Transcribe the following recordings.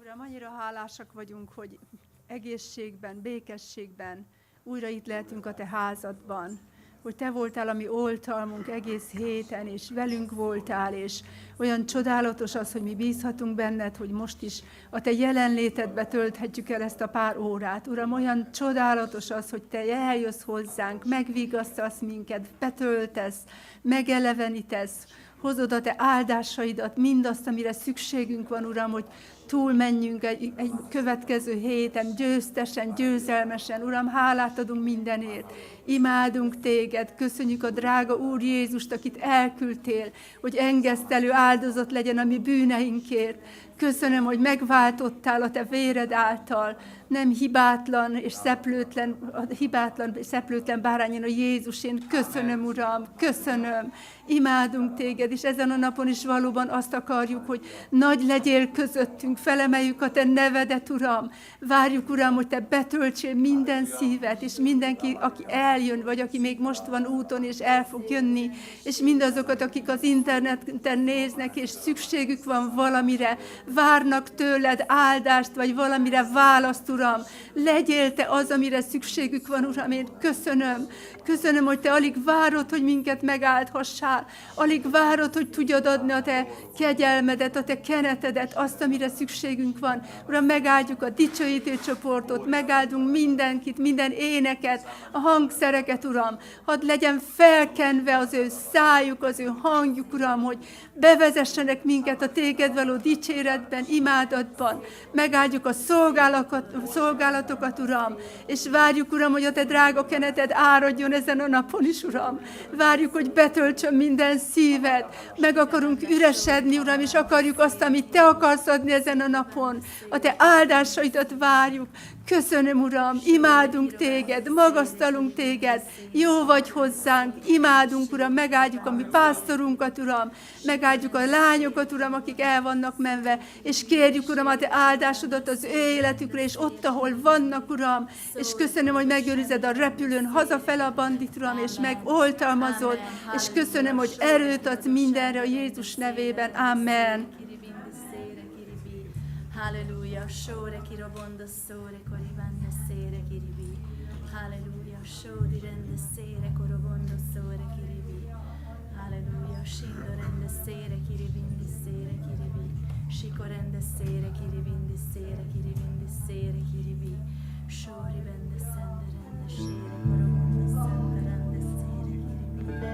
Uram, annyira hálásak vagyunk, hogy egészségben, békességben újra itt lehetünk a Te házadban. Hogy Te voltál a mi oltalmunk egész héten, és velünk voltál, és olyan csodálatos az, hogy mi bízhatunk benned, hogy most is a Te jelenlétedbe tölthetjük el ezt a pár órát. Uram, olyan csodálatos az, hogy Te eljössz hozzánk, megvigasztasz minket, betöltesz, megelevenítesz, hozod a Te áldásaidat, mindazt, amire szükségünk van, Uram, hogy túlmenjünk egy következő héten, győztesen, győzelmesen. Uram, hálát adunk mindenért. Imádunk Téged, köszönjük a drága Úr Jézust, akit elküldtél, hogy engesztelő áldozat legyen a mi bűneinkért. Köszönöm, hogy megváltottál a Te véred által, nem hibátlan és szeplőtlen bárányon a Jézus. Én köszönöm, Uram, köszönöm. Imádunk Téged, és ezen a napon is valóban azt akarjuk, hogy nagy legyél közöttünk, felemeljük a Te nevedet, Uram. Várjuk, Uram, hogy Te betöltsél minden szívet, és mindenki, aki eljön, vagy aki még most van úton, és el fog jönni, és mindazokat, akik az interneten néznek, és szükségük van valamire, várnak tőled áldást, vagy valamire választ, Uram. Legyél Te az, amire szükségük van, Uram. Én köszönöm, hogy Te alig várod, hogy minket megáldhassál. Alig várod, hogy tudjad adni a Te kegyelmedet, a Te kenetedet, azt, amire szükségünk van. Uram, megáldjuk a dicsőítő csoportot, megáldunk mindenkit, minden éneket, a hangszereket, Uram. Hadd legyen felkenve az ő szájuk, az ő hangjuk, Uram, hogy bevezessenek minket a Téged való dicséretben, imádatban. Megáldjuk a szolgálatokat, Uram, és várjuk, Uram, hogy a Te drága keneted áradjon ezen a napon is, Uram. Várjuk, hogy betöltsön minden szívet. Meg akarunk üresedni, Uram, és akarjuk azt, amit Te akarsz adni ezen a napon. A Te áldásaidat várjuk. Köszönöm, Uram, imádunk Téged, magasztalunk Téged, jó vagy hozzánk, imádunk, Uram, megáldjuk a mi pásztorunkat, Uram, megáldjuk a lányokat, Uram, akik el vannak menve, és kérjük, Uram, a Te áldásodat az ő életükre, és ott, ahol vannak, Uram, és köszönöm, hogy megőrized a repülőn hazafele a bandit, Uram, és megoltalmazod, és köszönöm, hogy erőt adsz mindenre a Jézus nevében. Amen. Halleluja, sore kirobonda sore koribanda sere kiribi. Halleluja, shodi rende sere korobonda sore kiribi. Halleluja, shindo rende sere kiribindi sere kiribi. Shiko rende sere kiribindi sere kiribindi sere kiribi. Shori rende sende rende shere korobonda sende rende sere kiribi.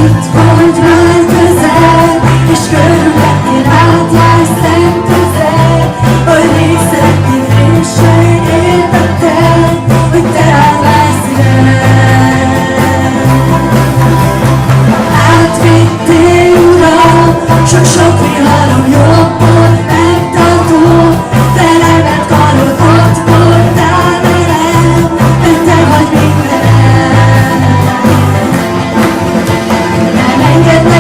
itt vagy már közel, és körülöttél átjársz szent közel, hogy még szeretnék részség értettel, hogy te állás szívem. Átvittél, Uram, sok-sok viharom jobbon megtartó, felemelt karod ott voltál velem, de te vagy mindenem. Nem engednek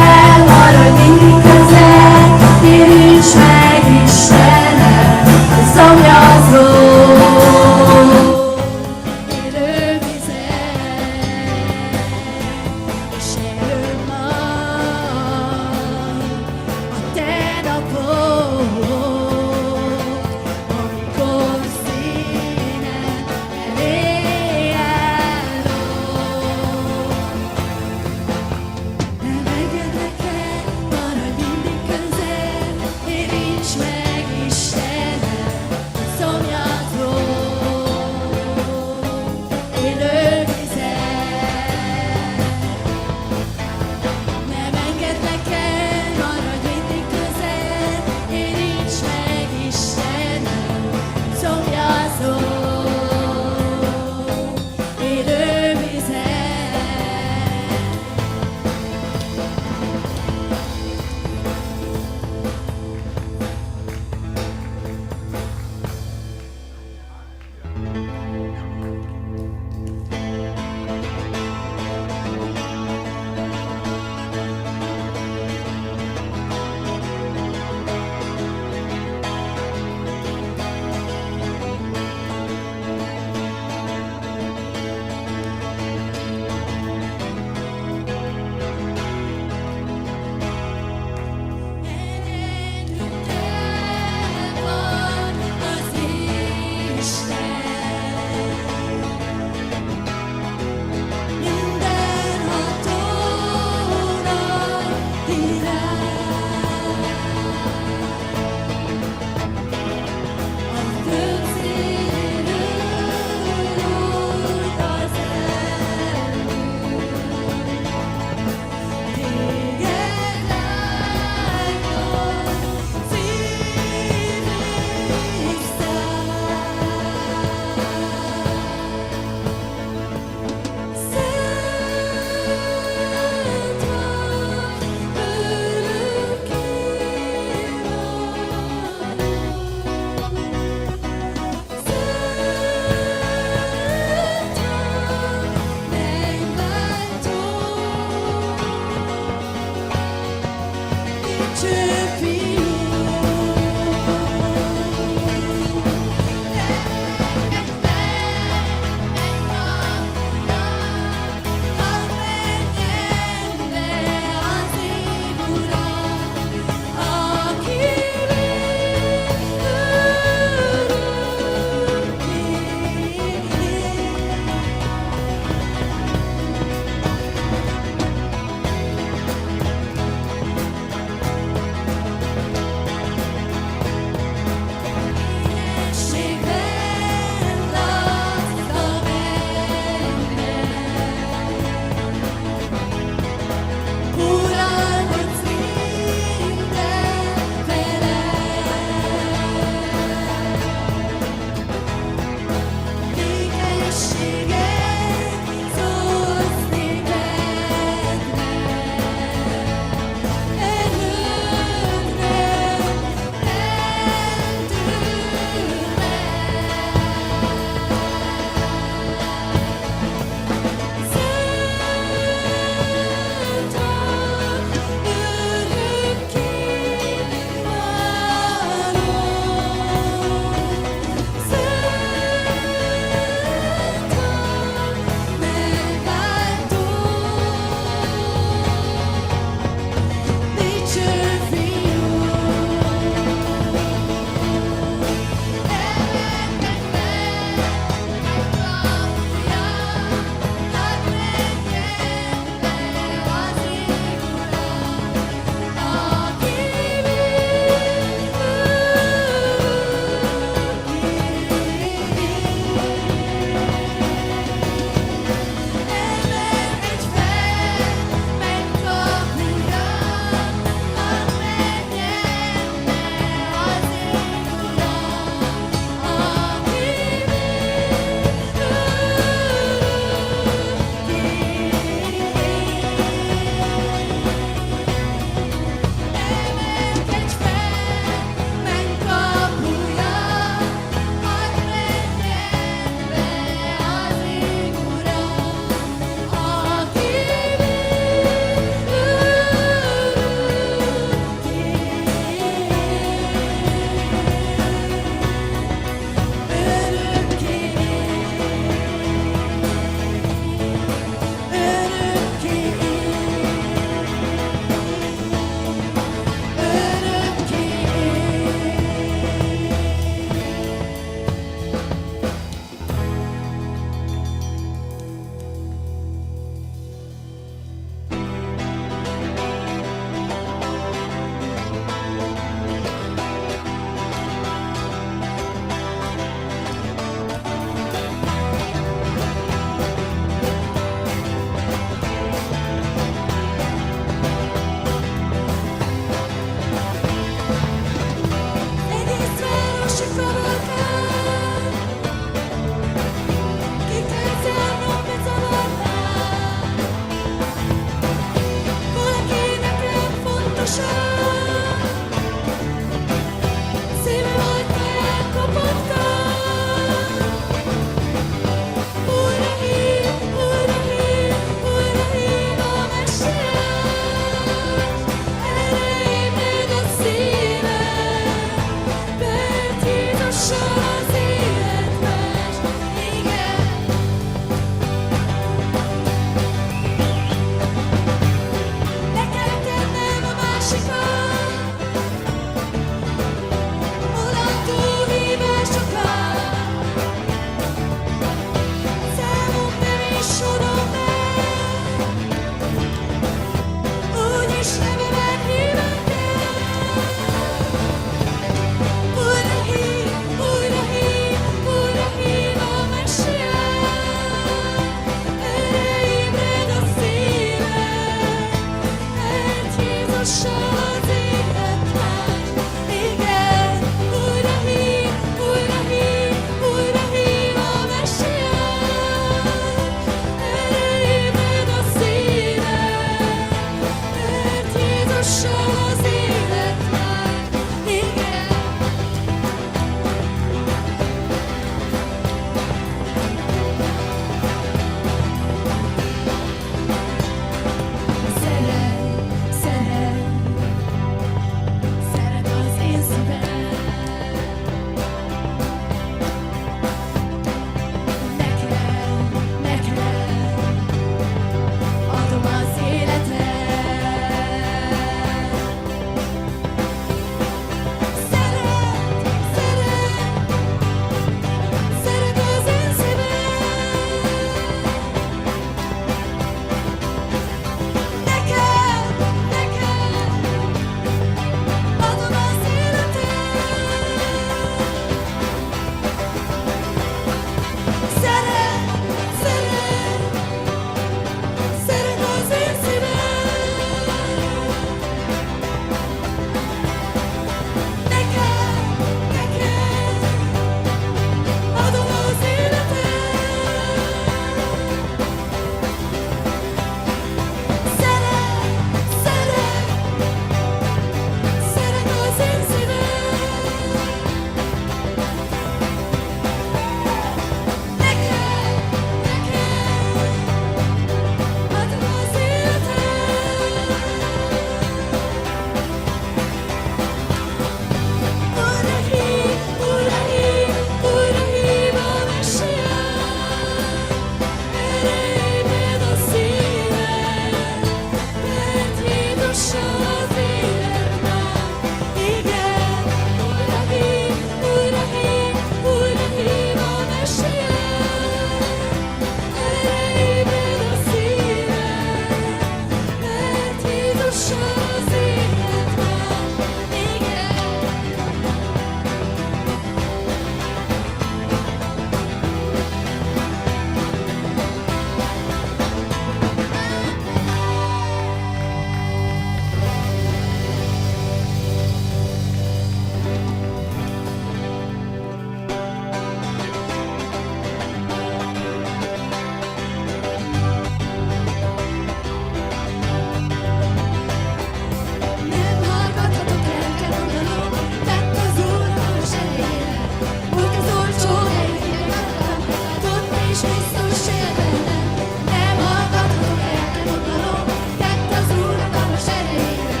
Krisztus él bennem. Nem hallgathatok el, nem mondalom, tett az Úr hatalmas erejére.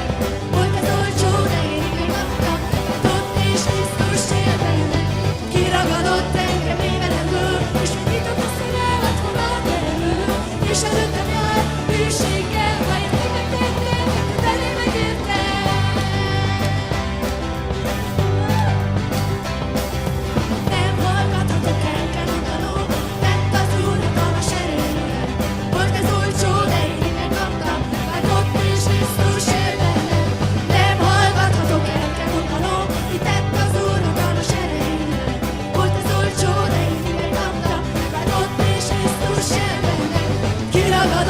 Volt ez olcsó, de én megkaptam, mert ott is Krisztus él bennem. Kiragadott engem évelemről, és megnyitott a szívemet, hol a teremről. És előttem jár bűséggel, ha én megtettem, felé megértem. Nem hallgathatok el, kell mondanom, tett az Úr hatalmas erejére. Volt ez olcsó, de én megkaptam, mert ott is Krisztus él bennem. Nem hallgathatok el, kell mondanom, mit tett az Úr hatalmas erejére. Volt ez olcsó, de én megkaptam, mert ott is Krisztus él bennem. Kiragadott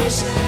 Szükséges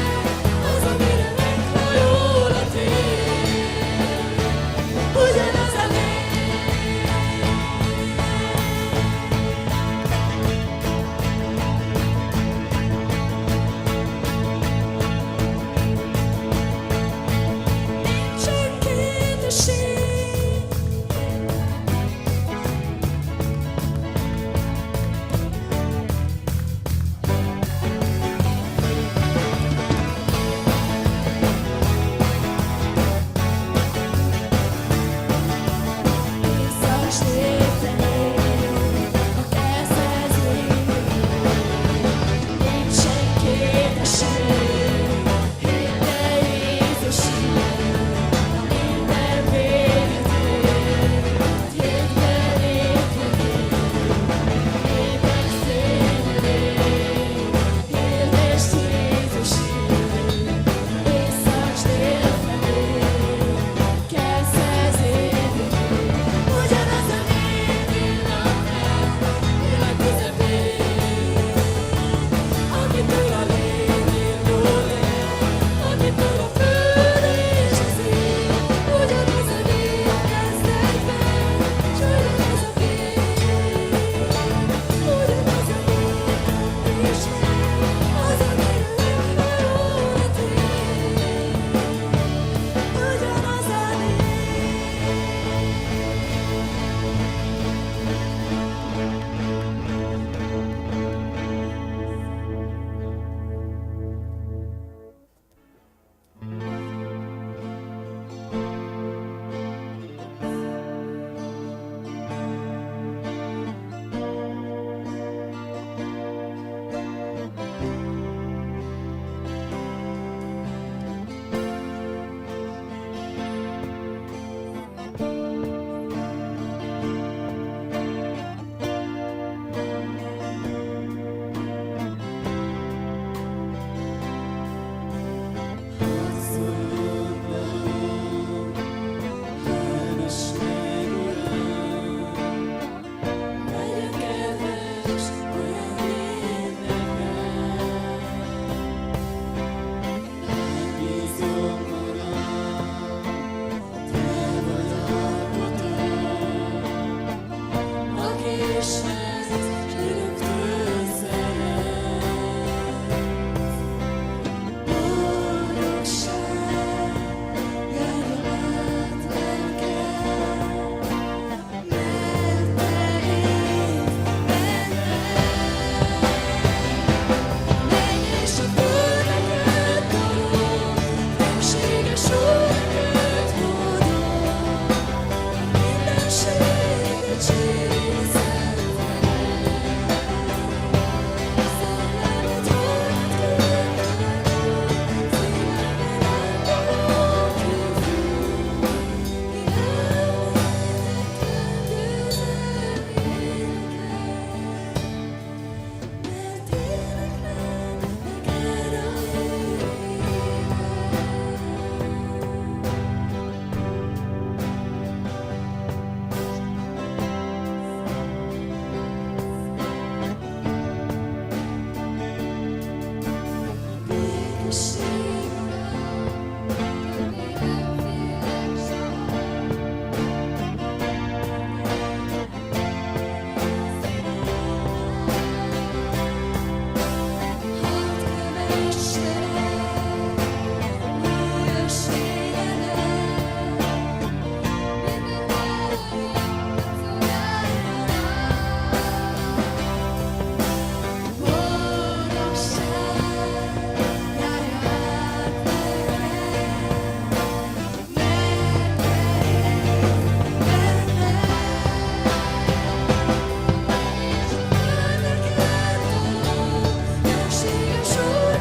Úr,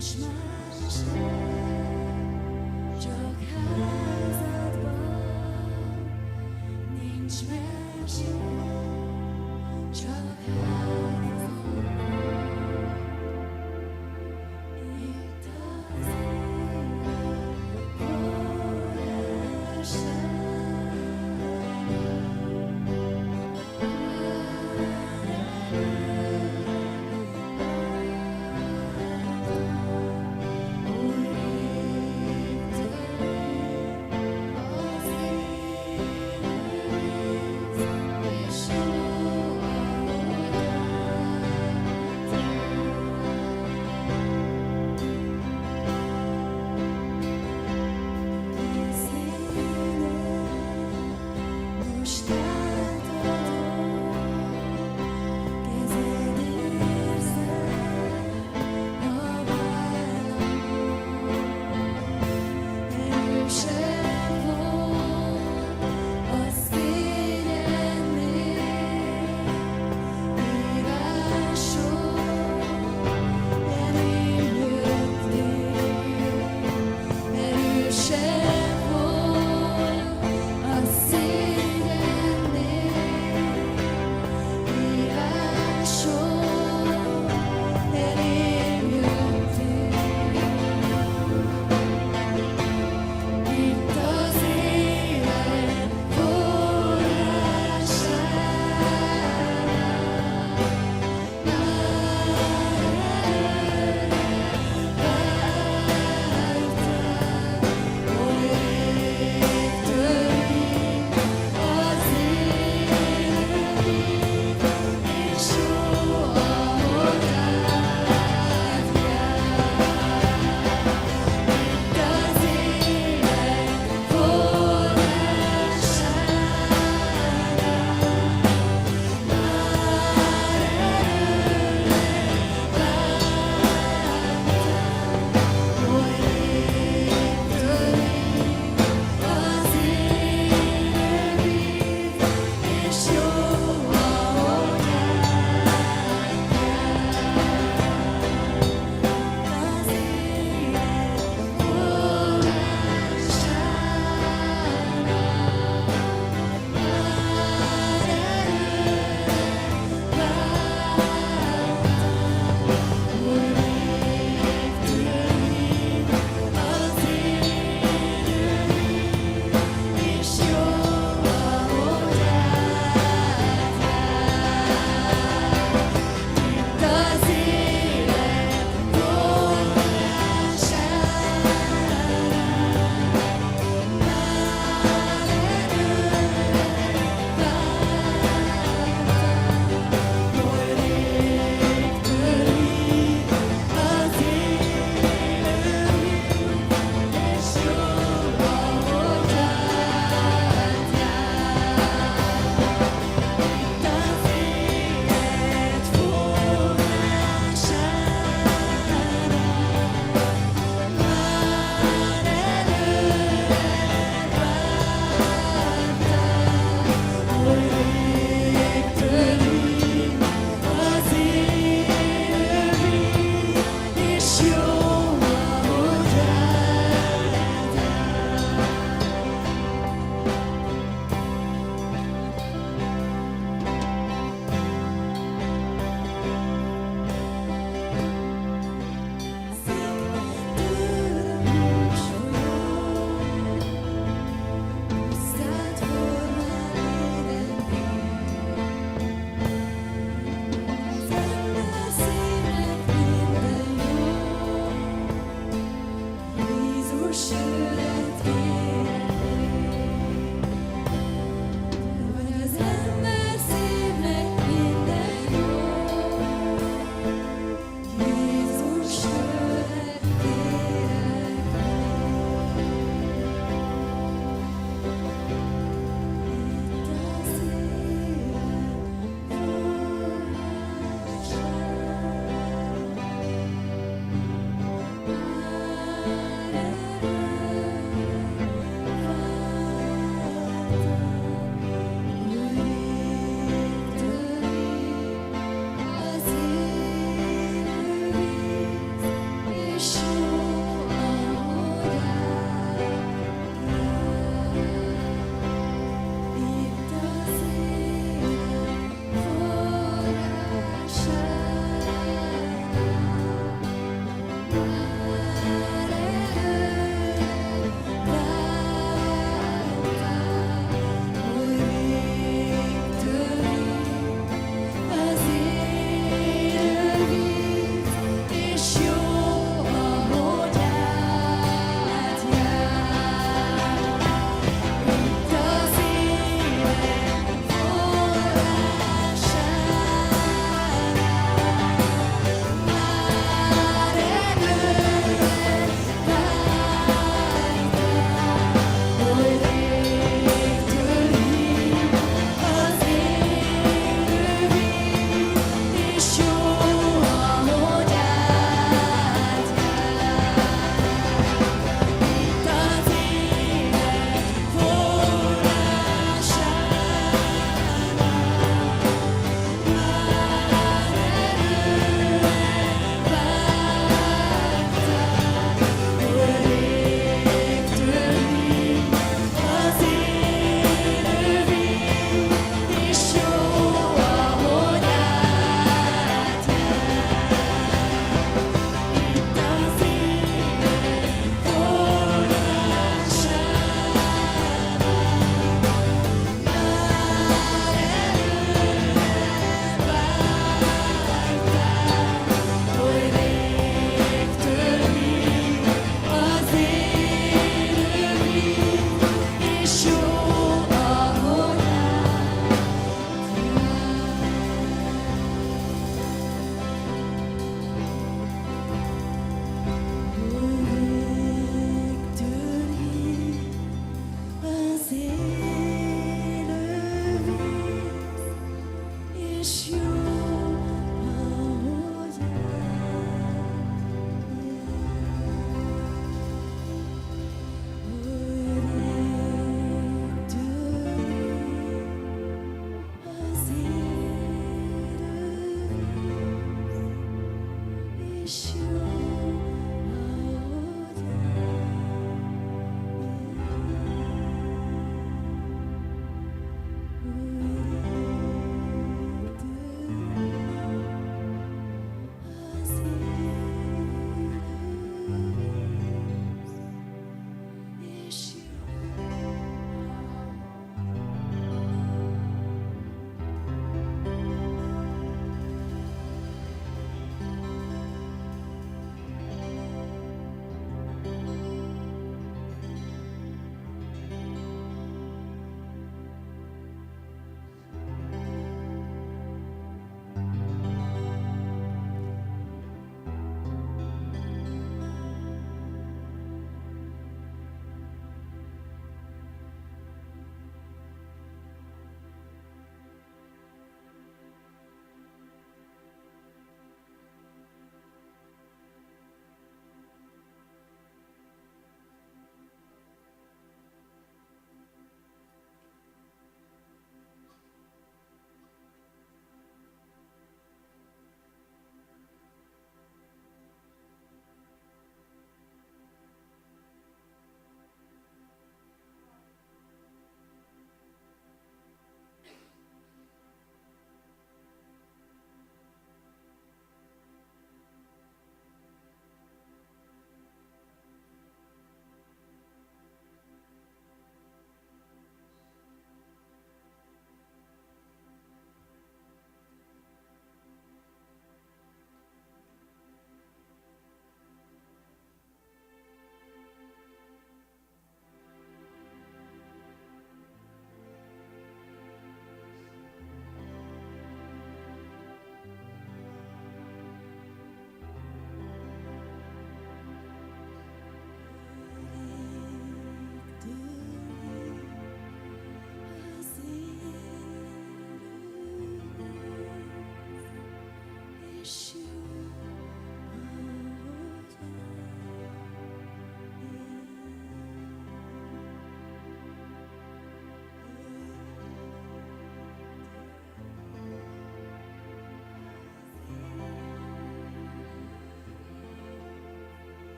nincs más, csak házadban, nincs más, csak házadban. Itt az élet forrása. Új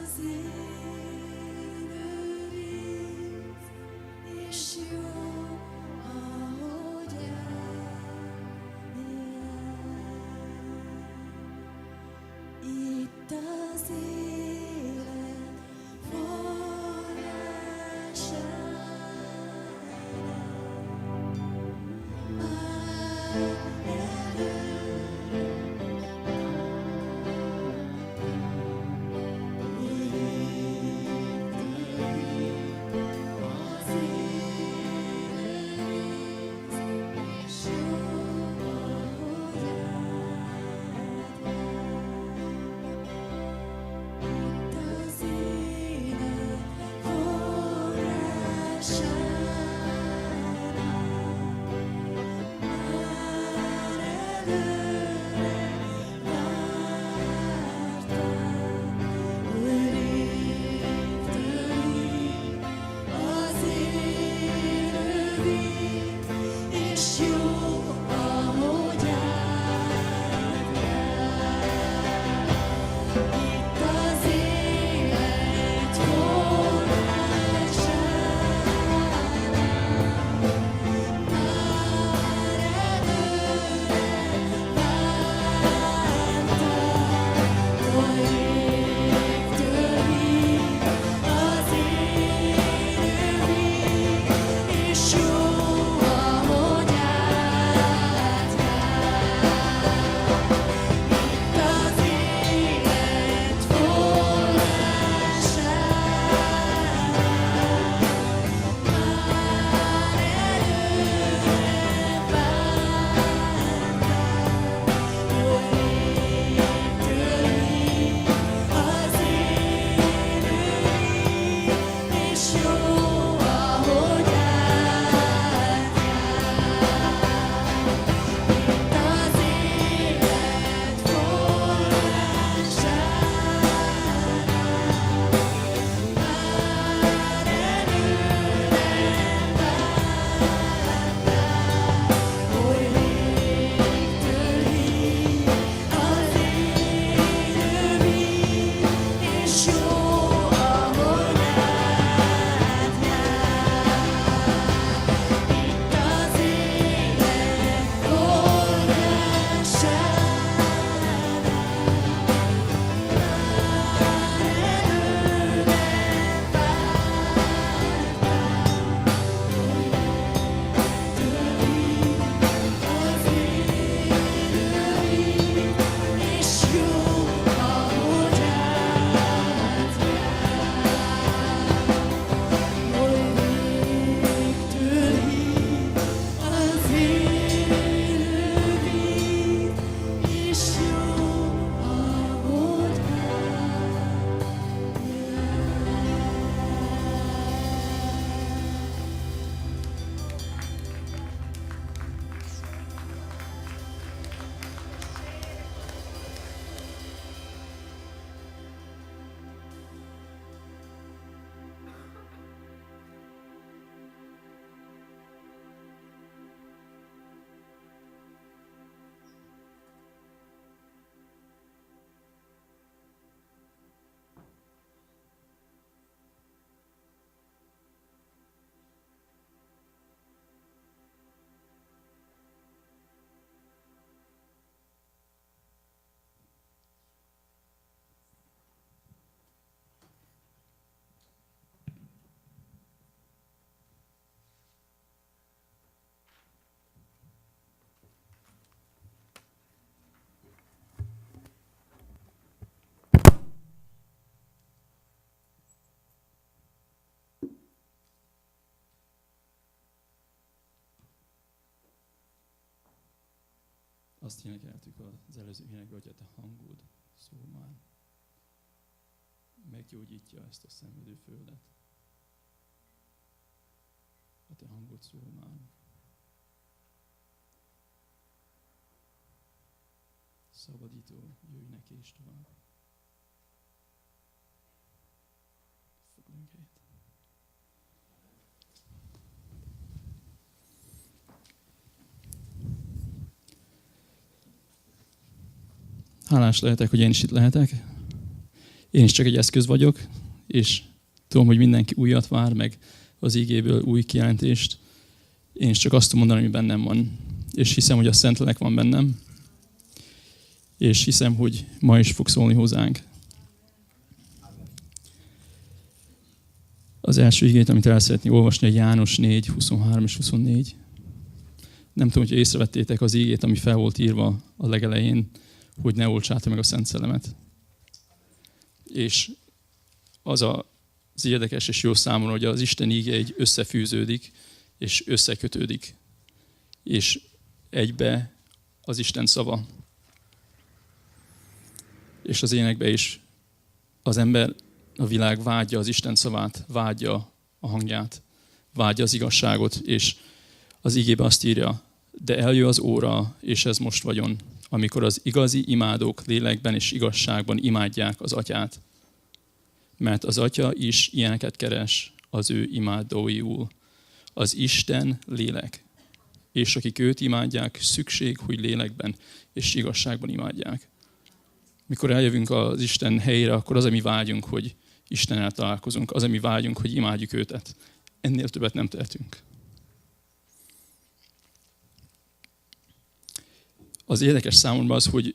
az élővíz, és jó, ahogy itt az élet Azt énekeltük az előző énekben, hogy a te hangod szól már. Meggyógyítja ezt a szenvedő földet. A te hangod szól már. Szabadító, jöjj neki is tovább. Foglaljunk helyet. Hálás lehetek, hogy én is itt lehetek. Én is csak egy eszköz vagyok, és tudom, hogy mindenki újat vár, meg az igéből új kijelentést. Én is csak azt tudom mondani, ami bennem van. És hiszem, hogy a Szentlélek van bennem. És hiszem, hogy ma is fog szólni hozzánk. Az első igét, amit el szeretnék olvasni, a János 4, 23 és 24. Nem tudom, hogy észrevettétek az igét, ami fel volt írva a legelején, hogy ne oltsátok meg a Szent Szellemet. És az érdekes és jó számomra, hogy az Isten íge egy összefűződik, és összekötődik. És egybe az Isten szava. És az énekben is az ember, a világ vágyja az Isten szavát, vágyja a hangját, vágyja az igazságot, és az igében azt írja, de eljön az óra, és ez most vagyon, amikor az igazi imádók lélekben és igazságban imádják az Atyát. Mert az Atya is ilyeneket keres az ő imádóiul. Az Isten lélek. És akik őt imádják, szükség, hogy lélekben és igazságban imádják. Mikor eljövünk az Isten helyére, akkor az, ami vágyunk, hogy Istennel találkozunk, az, ami vágyunk, hogy imádjuk őtet. Ennél többet nem tehetünk. Az érdekes számomra az, hogy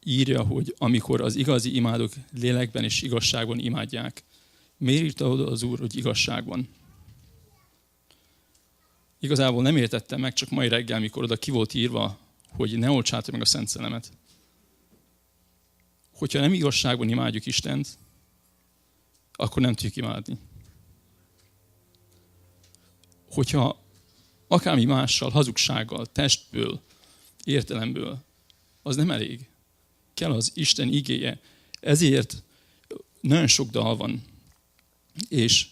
írja, hogy amikor az igazi imádók lélekben és igazságban imádják, miért írta oda az Úr, hogy igazságban? Igazából nem értettem meg, csak mai reggel, mikor oda ki volt írva, hogy ne oltsátok meg a Szent Szellemet. Hogyha nem igazságban imádjuk Istent, akkor nem tudjuk imádni. Hogyha akármi mással, hazugsággal, testből, értelemből, az nem elég. Kell az Isten igéje. Ezért nagyon sok dal van. És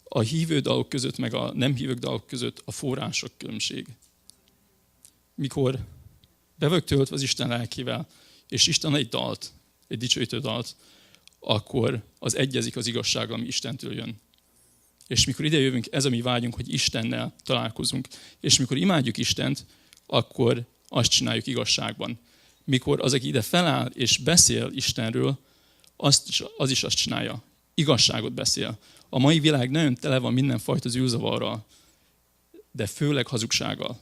a hívő dalok között, meg a nem hívő dalok között a források különbség. Mikor be vagyok töltve az Isten lelkével, és Isten egy dalt, egy dicsőítő dalt, akkor az egyezik az igazsággal, ami Istentől jön. És mikor ide jövünk, ez a mi vágyunk, hogy Istennel találkozunk. És mikor imádjuk Istent, akkor azt csináljuk igazságban. Mikor az, aki ide feláll és beszél Istenről, az is azt csinálja. Igazságot beszél. A mai világ nagyon tele van mindenfajta zűrzavarral, de főleg hazugsággal.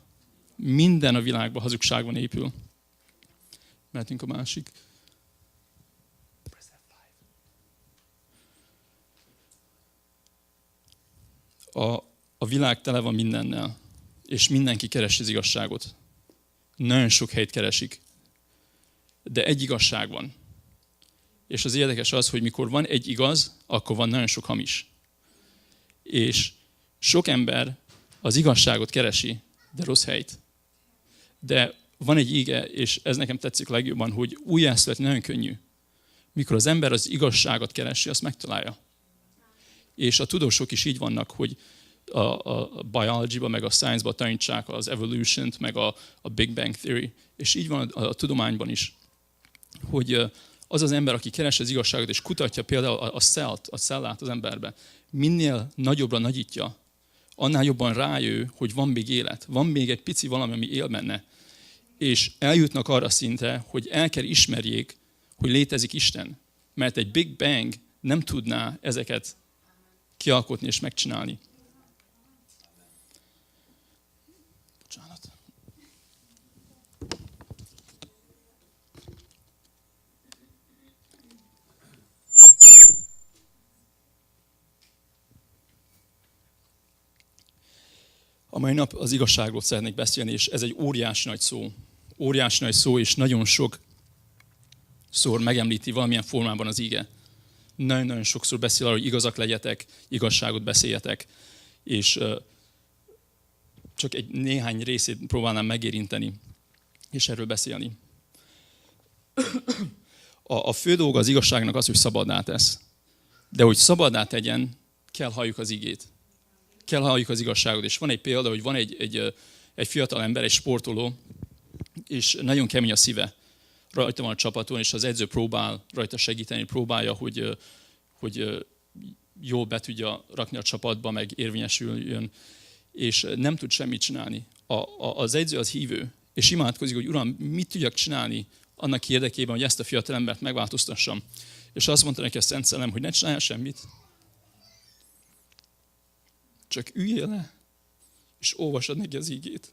Minden a világban hazugságban épül. Mehetünk a másik. A világ tele van mindennel, és mindenki keresi az igazságot. Nagyon sok helyt keresik, de egy igazság van. És az érdekes az, hogy mikor van egy igaz, akkor van nagyon sok hamis. És sok ember az igazságot keresi, de rossz helyt. De van egy ige, és ez nekem tetszik legjobban, hogy újjászületni nagyon könnyű. Mikor az ember az igazságot keresi, azt megtalálja. És a tudósok is így vannak, hogy a biology-ba, meg a science-ba tanítsák az evolution-t, meg a Big Bang Theory. És így van a tudományban is, hogy az az ember, aki keresi az igazságot, és kutatja például a szellát az emberbe, minél nagyobbra nagyítja, annál jobban rájön, hogy van még élet, van még egy pici valami, ami él benne. És eljutnak arra szintre, hogy el kell ismerjék, hogy létezik Isten. Mert egy Big Bang nem tudná ezeket kialkotni és megcsinálni. Bocsánat. A mai nap az igazságról szeretnék beszélni, és ez egy óriási nagy szó. Óriási nagy szó, és nagyon sokszor megemlíti valamilyen formában az ige. Nagyon-nagyon sokszor beszél arról, hogy igazak legyetek, igazságot beszéljetek, és csak egy néhány részét próbálnám megérinteni, és erről beszélni. A fő dolga az igazságnak az, hogy szabaddá tesz. De hogy szabaddá tegyen, kell halljuk az igét. Kell halljuk az igazságot. És van egy példa, hogy van egy fiatal ember, egy sportoló, és nagyon kemény a szíve. Rajta van a csapaton, és az edző próbál rajta segíteni, próbálja, hogy jól be tudja rakni a csapatba, meg érvényesüljön, és nem tud semmit csinálni. Az edző az hívő, és imádkozik, hogy Uram, mit tudjak csinálni annak érdekében, hogy ezt a fiatal embert megváltoztassam. És azt mondta neki a Szent Szellem, hogy ne csináljál semmit. Csak üljél le, és olvasod neki az ígét.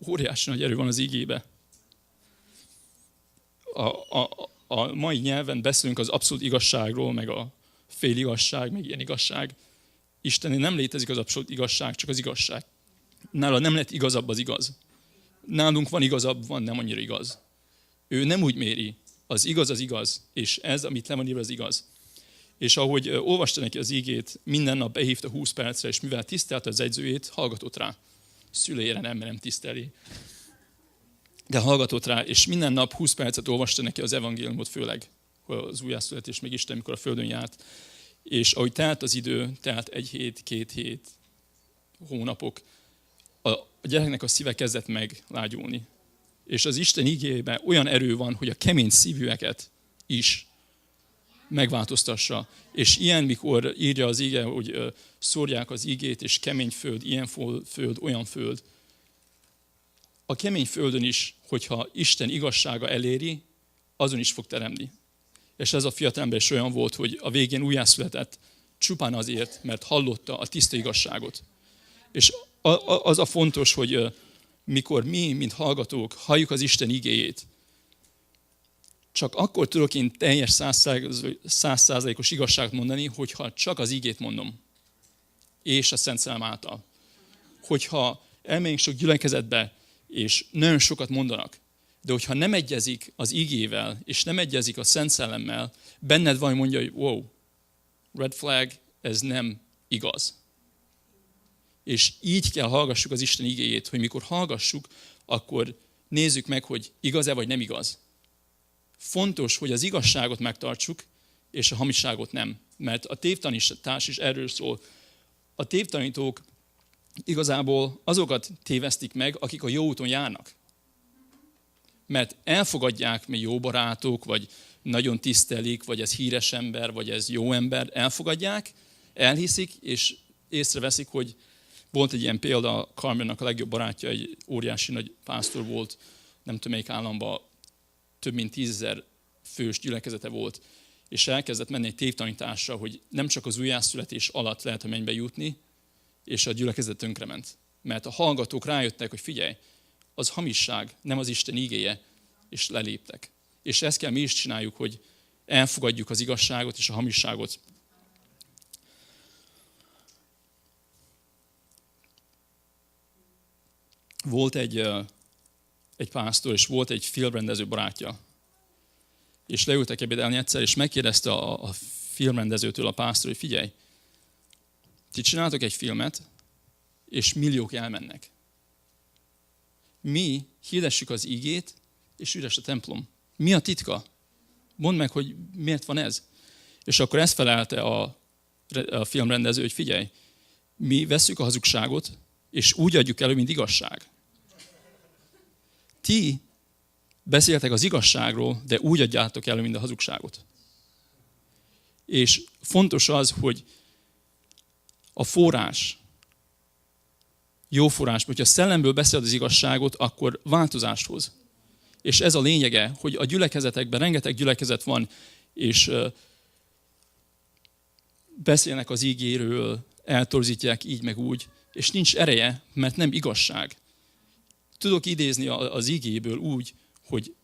Óriási nagy erő van az ígébe. A mai nyelven beszélünk az abszolút igazságról, meg a fél igazság, meg ilyen igazság. Istennél nem létezik az abszolút igazság, csak az igazság. Nála nem lett igazabb az igaz. Nálunk van igazabb, van nem annyira igaz. Ő nem úgy méri. Az igaz, és ez, amit le van írva, az igaz. És ahogy olvasta neki az ígét, minden nap behívta 20 percre, és mivel tisztelte az edzőjét, hallgatott rá. Szülére nem tiszteli. De hallgatott rá, és minden nap 20 percet olvasta neki az evangéliumot, főleg az újjászületés, meg Isten, mikor a földön járt. És ahogy telt az idő, telt 1 hét, 2 hét, hónapok, a gyereknek a szíve kezdett meglágyulni. És az Isten igéjében olyan erő van, hogy a kemény szívűeket is megváltoztassa. És ilyen, mikor írja az ige, hogy szórják az igét, és kemény föld, ilyen föld, olyan föld. A kemény földön is, hogyha Isten igazsága eléri, azon is fog teremni. És ez a fiatalember is olyan volt, hogy a végén újjászületett csupán azért, mert hallotta a tiszta igazságot. És az a fontos, hogy mikor mi, mint hallgatók, halljuk az Isten igéjét, csak akkor tudok én teljes 100%-os igazságot mondani, hogyha csak az igét mondom. És a Szent Szellem által. Hogyha elmegyünk sok gyülekezetbe, és nagyon sokat mondanak, de hogyha nem egyezik az igével, és nem egyezik a Szent Szellemmel, benned van, mondja, hogy wow, red flag, ez nem igaz. És így kell hallgassuk az Isten igéjét, hogy mikor hallgassuk, akkor nézzük meg, hogy igaz-e vagy nem igaz. Fontos, hogy az igazságot megtartsuk, és a hamiságot nem. Mert a tévtanítás is erről szól. A tévtanítók igazából azokat tévesztik meg, akik a jó úton járnak. Mert elfogadják, mi jó barátok, vagy nagyon tisztelik, vagy ez híres ember, vagy ez jó ember, elfogadják, elhiszik, és észreveszik, hogy volt egy ilyen példa, Carmennak a legjobb barátja, egy óriási nagy pásztor volt, nem tudom melyik államban, több mint 10 000 fős gyülekezete volt, és elkezdett menni egy tévtanításra, hogy nem csak az újjászületés alatt lehet a mennybe jutni, és a gyülekezet tönkrement. Mert a hallgatók rájöttek, hogy figyelj, az hamisság, nem az Isten igéje, és leléptek. És ezt kell mi is csináljuk, hogy elfogadjuk az igazságot és a hamisságot. Volt egy pásztor, és volt egy filmrendező barátja. És leültek ebédelni egyszer, és megkérdezte a filmrendezőtől a pásztor, hogy figyelj, ti csináltok egy filmet, és milliók elmennek. Mi hirdessük az igét, és üres a templom. Mi a titka? Mondd meg, hogy miért van ez. És akkor ezt felelte a filmrendező, hogy figyelj, mi vesszük a hazugságot, és úgy adjuk elő, mint igazság. Ti beszéltek az igazságról, de úgy adjátok elő, mint a hazugságot. És fontos az, hogy a forrás, jó forrás, hogyha a szellemből beszéled az igazságot, akkor változást hoz. És ez a lényege, hogy a gyülekezetekben rengeteg gyülekezet van, és beszélnek az ígéről, eltorzítják így meg úgy, és nincs ereje, mert nem igazság. Tudok idézni az ígéből úgy, hogy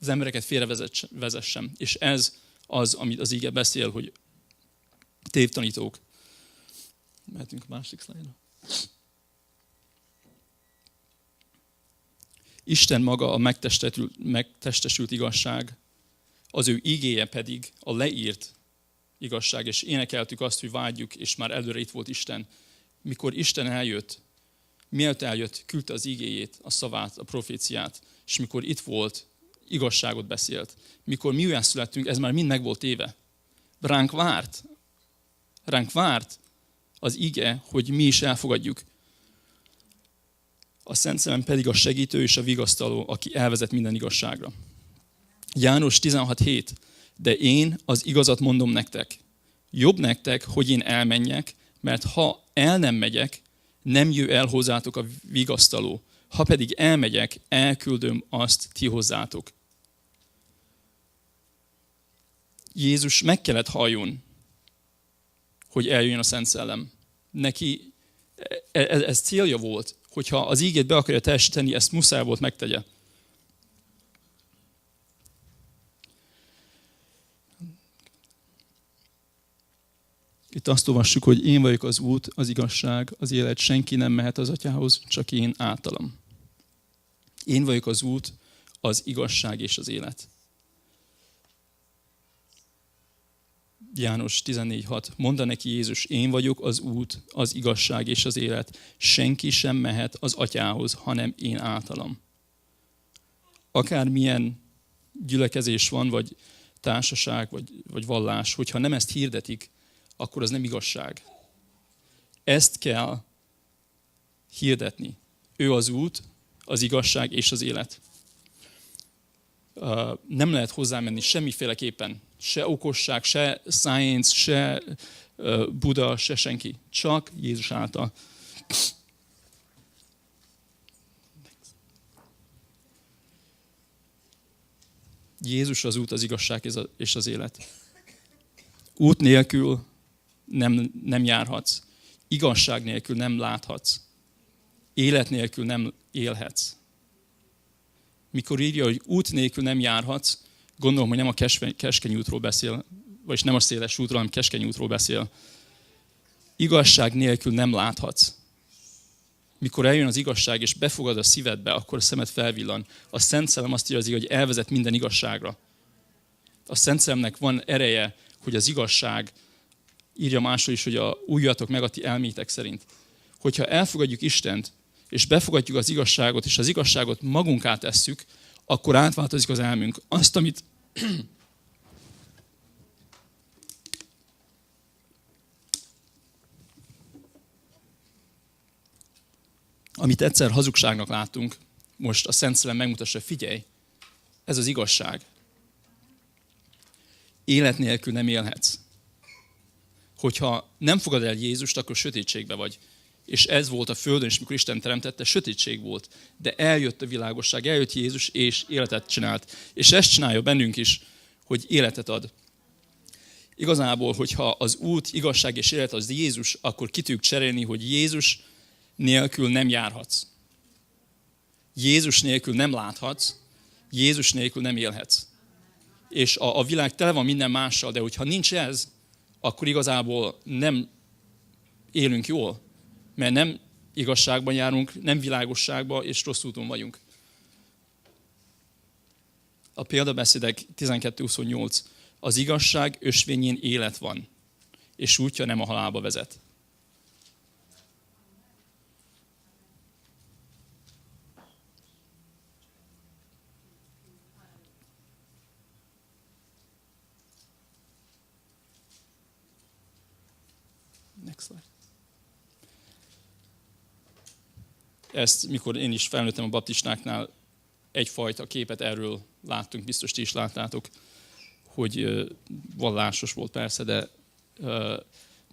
az embereket félrevezessem. És ez az, amit az íge beszél, hogy tévtanítók. Mehetünk a másik szlájdra. Isten maga a megtestesült igazság, az ő igéje pedig a leírt igazság, és énekeltük azt, hogy vágyjuk, és már előre itt volt Isten. Mikor Isten eljött, mielőtt eljött, küldte az igéjét, a szavát, a proféciát, és mikor itt volt, igazságot beszélt. Mikor mi újjászülettünk, ez már mind meg volt téve. Ránk várt az ige, hogy mi is elfogadjuk. A Szent Szellem pedig a segítő és a vigasztaló, aki elvezet minden igazságra. János 16:7. De én az igazat mondom nektek. Jobb nektek, hogy én elmenjek, mert ha el nem megyek, nem jön el hozzátok a vigasztaló. Ha pedig elmegyek, elküldöm azt ti hozzátok. Jézus meg kellett halljon, hogy eljöjjön a Szent Szellem. Neki ez célja volt, hogyha az ígét be akarja teljesíteni, ezt muszáj volt megtegye. Itt azt olvassuk, hogy én vagyok az út, az igazság, az élet, senki nem mehet az Atyához, csak én általam. Én vagyok az út, az igazság és az élet. János 14.6. Mondta neki Jézus, én vagyok az út, az igazság és az élet. Senki sem mehet az Atyához, hanem én általam. Akármilyen gyülekezés van, vagy társaság, vagy vallás, hogyha nem ezt hirdetik, akkor az nem igazság. Ezt kell hirdetni. Ő az út, az igazság és az élet. Nem lehet hozzámenni semmiféleképpen. Se okosság, se science, se Buddha, se senki. Csak Jézus által. Jézus az út, az igazság és az élet. Út nélkül nem járhatsz. Igazság nélkül nem láthatsz. Élet nélkül nem élhetsz. Mikor írja, hogy út nélkül nem járhatsz, gondolom, hogy nem a keskeny útról beszél, vagyis nem a széles útról, hanem keskeny útról beszél. Igazság nélkül nem láthatsz. Mikor eljön az igazság, és befogad a szívedbe, akkor a szemed felvillan. A Szent Szellem azt írja, hogy elvezet minden igazságra. A Szent Szellemnek van ereje, hogy az igazság, írja máshol is, hogy újjatok meg a ti elmétek szerint. Hogyha elfogadjuk Istent, és befogadjuk az igazságot, és az igazságot magunká tesszük, akkor átváltozik az elmünk. Azt, amit egyszer hazugságnak láttunk, most a Szent Szellem megmutassa, figyelj, ez az igazság. Élet nélkül nem élhetsz. Hogyha nem fogad el Jézust, akkor sötétségbe vagy. És ez volt a Földön is, mikor Isten teremtette, sötétség volt. De eljött a világosság, eljött Jézus, és életet csinált. És ezt csinálja bennünk is, hogy életet ad. Igazából, hogyha az út, igazság és élet az Jézus, akkor ki tudjuk cserélni, hogy Jézus nélkül nem járhatsz. Jézus nélkül nem láthatsz, Jézus nélkül nem élhetsz. És a világ tele van minden mással, de hogyha nincs ez, akkor igazából nem élünk jól. Mert nem igazságban járunk, nem világosságban, és rossz úton vagyunk. A példabeszédek 12.28. Az igazság ösvényén élet van, és útja nem a halálba vezet. Next slide. Ezt, mikor én is felnőttem a baptistáknál, egyfajta képet erről láttunk, biztos ti is láttátok, hogy vallásos volt persze, de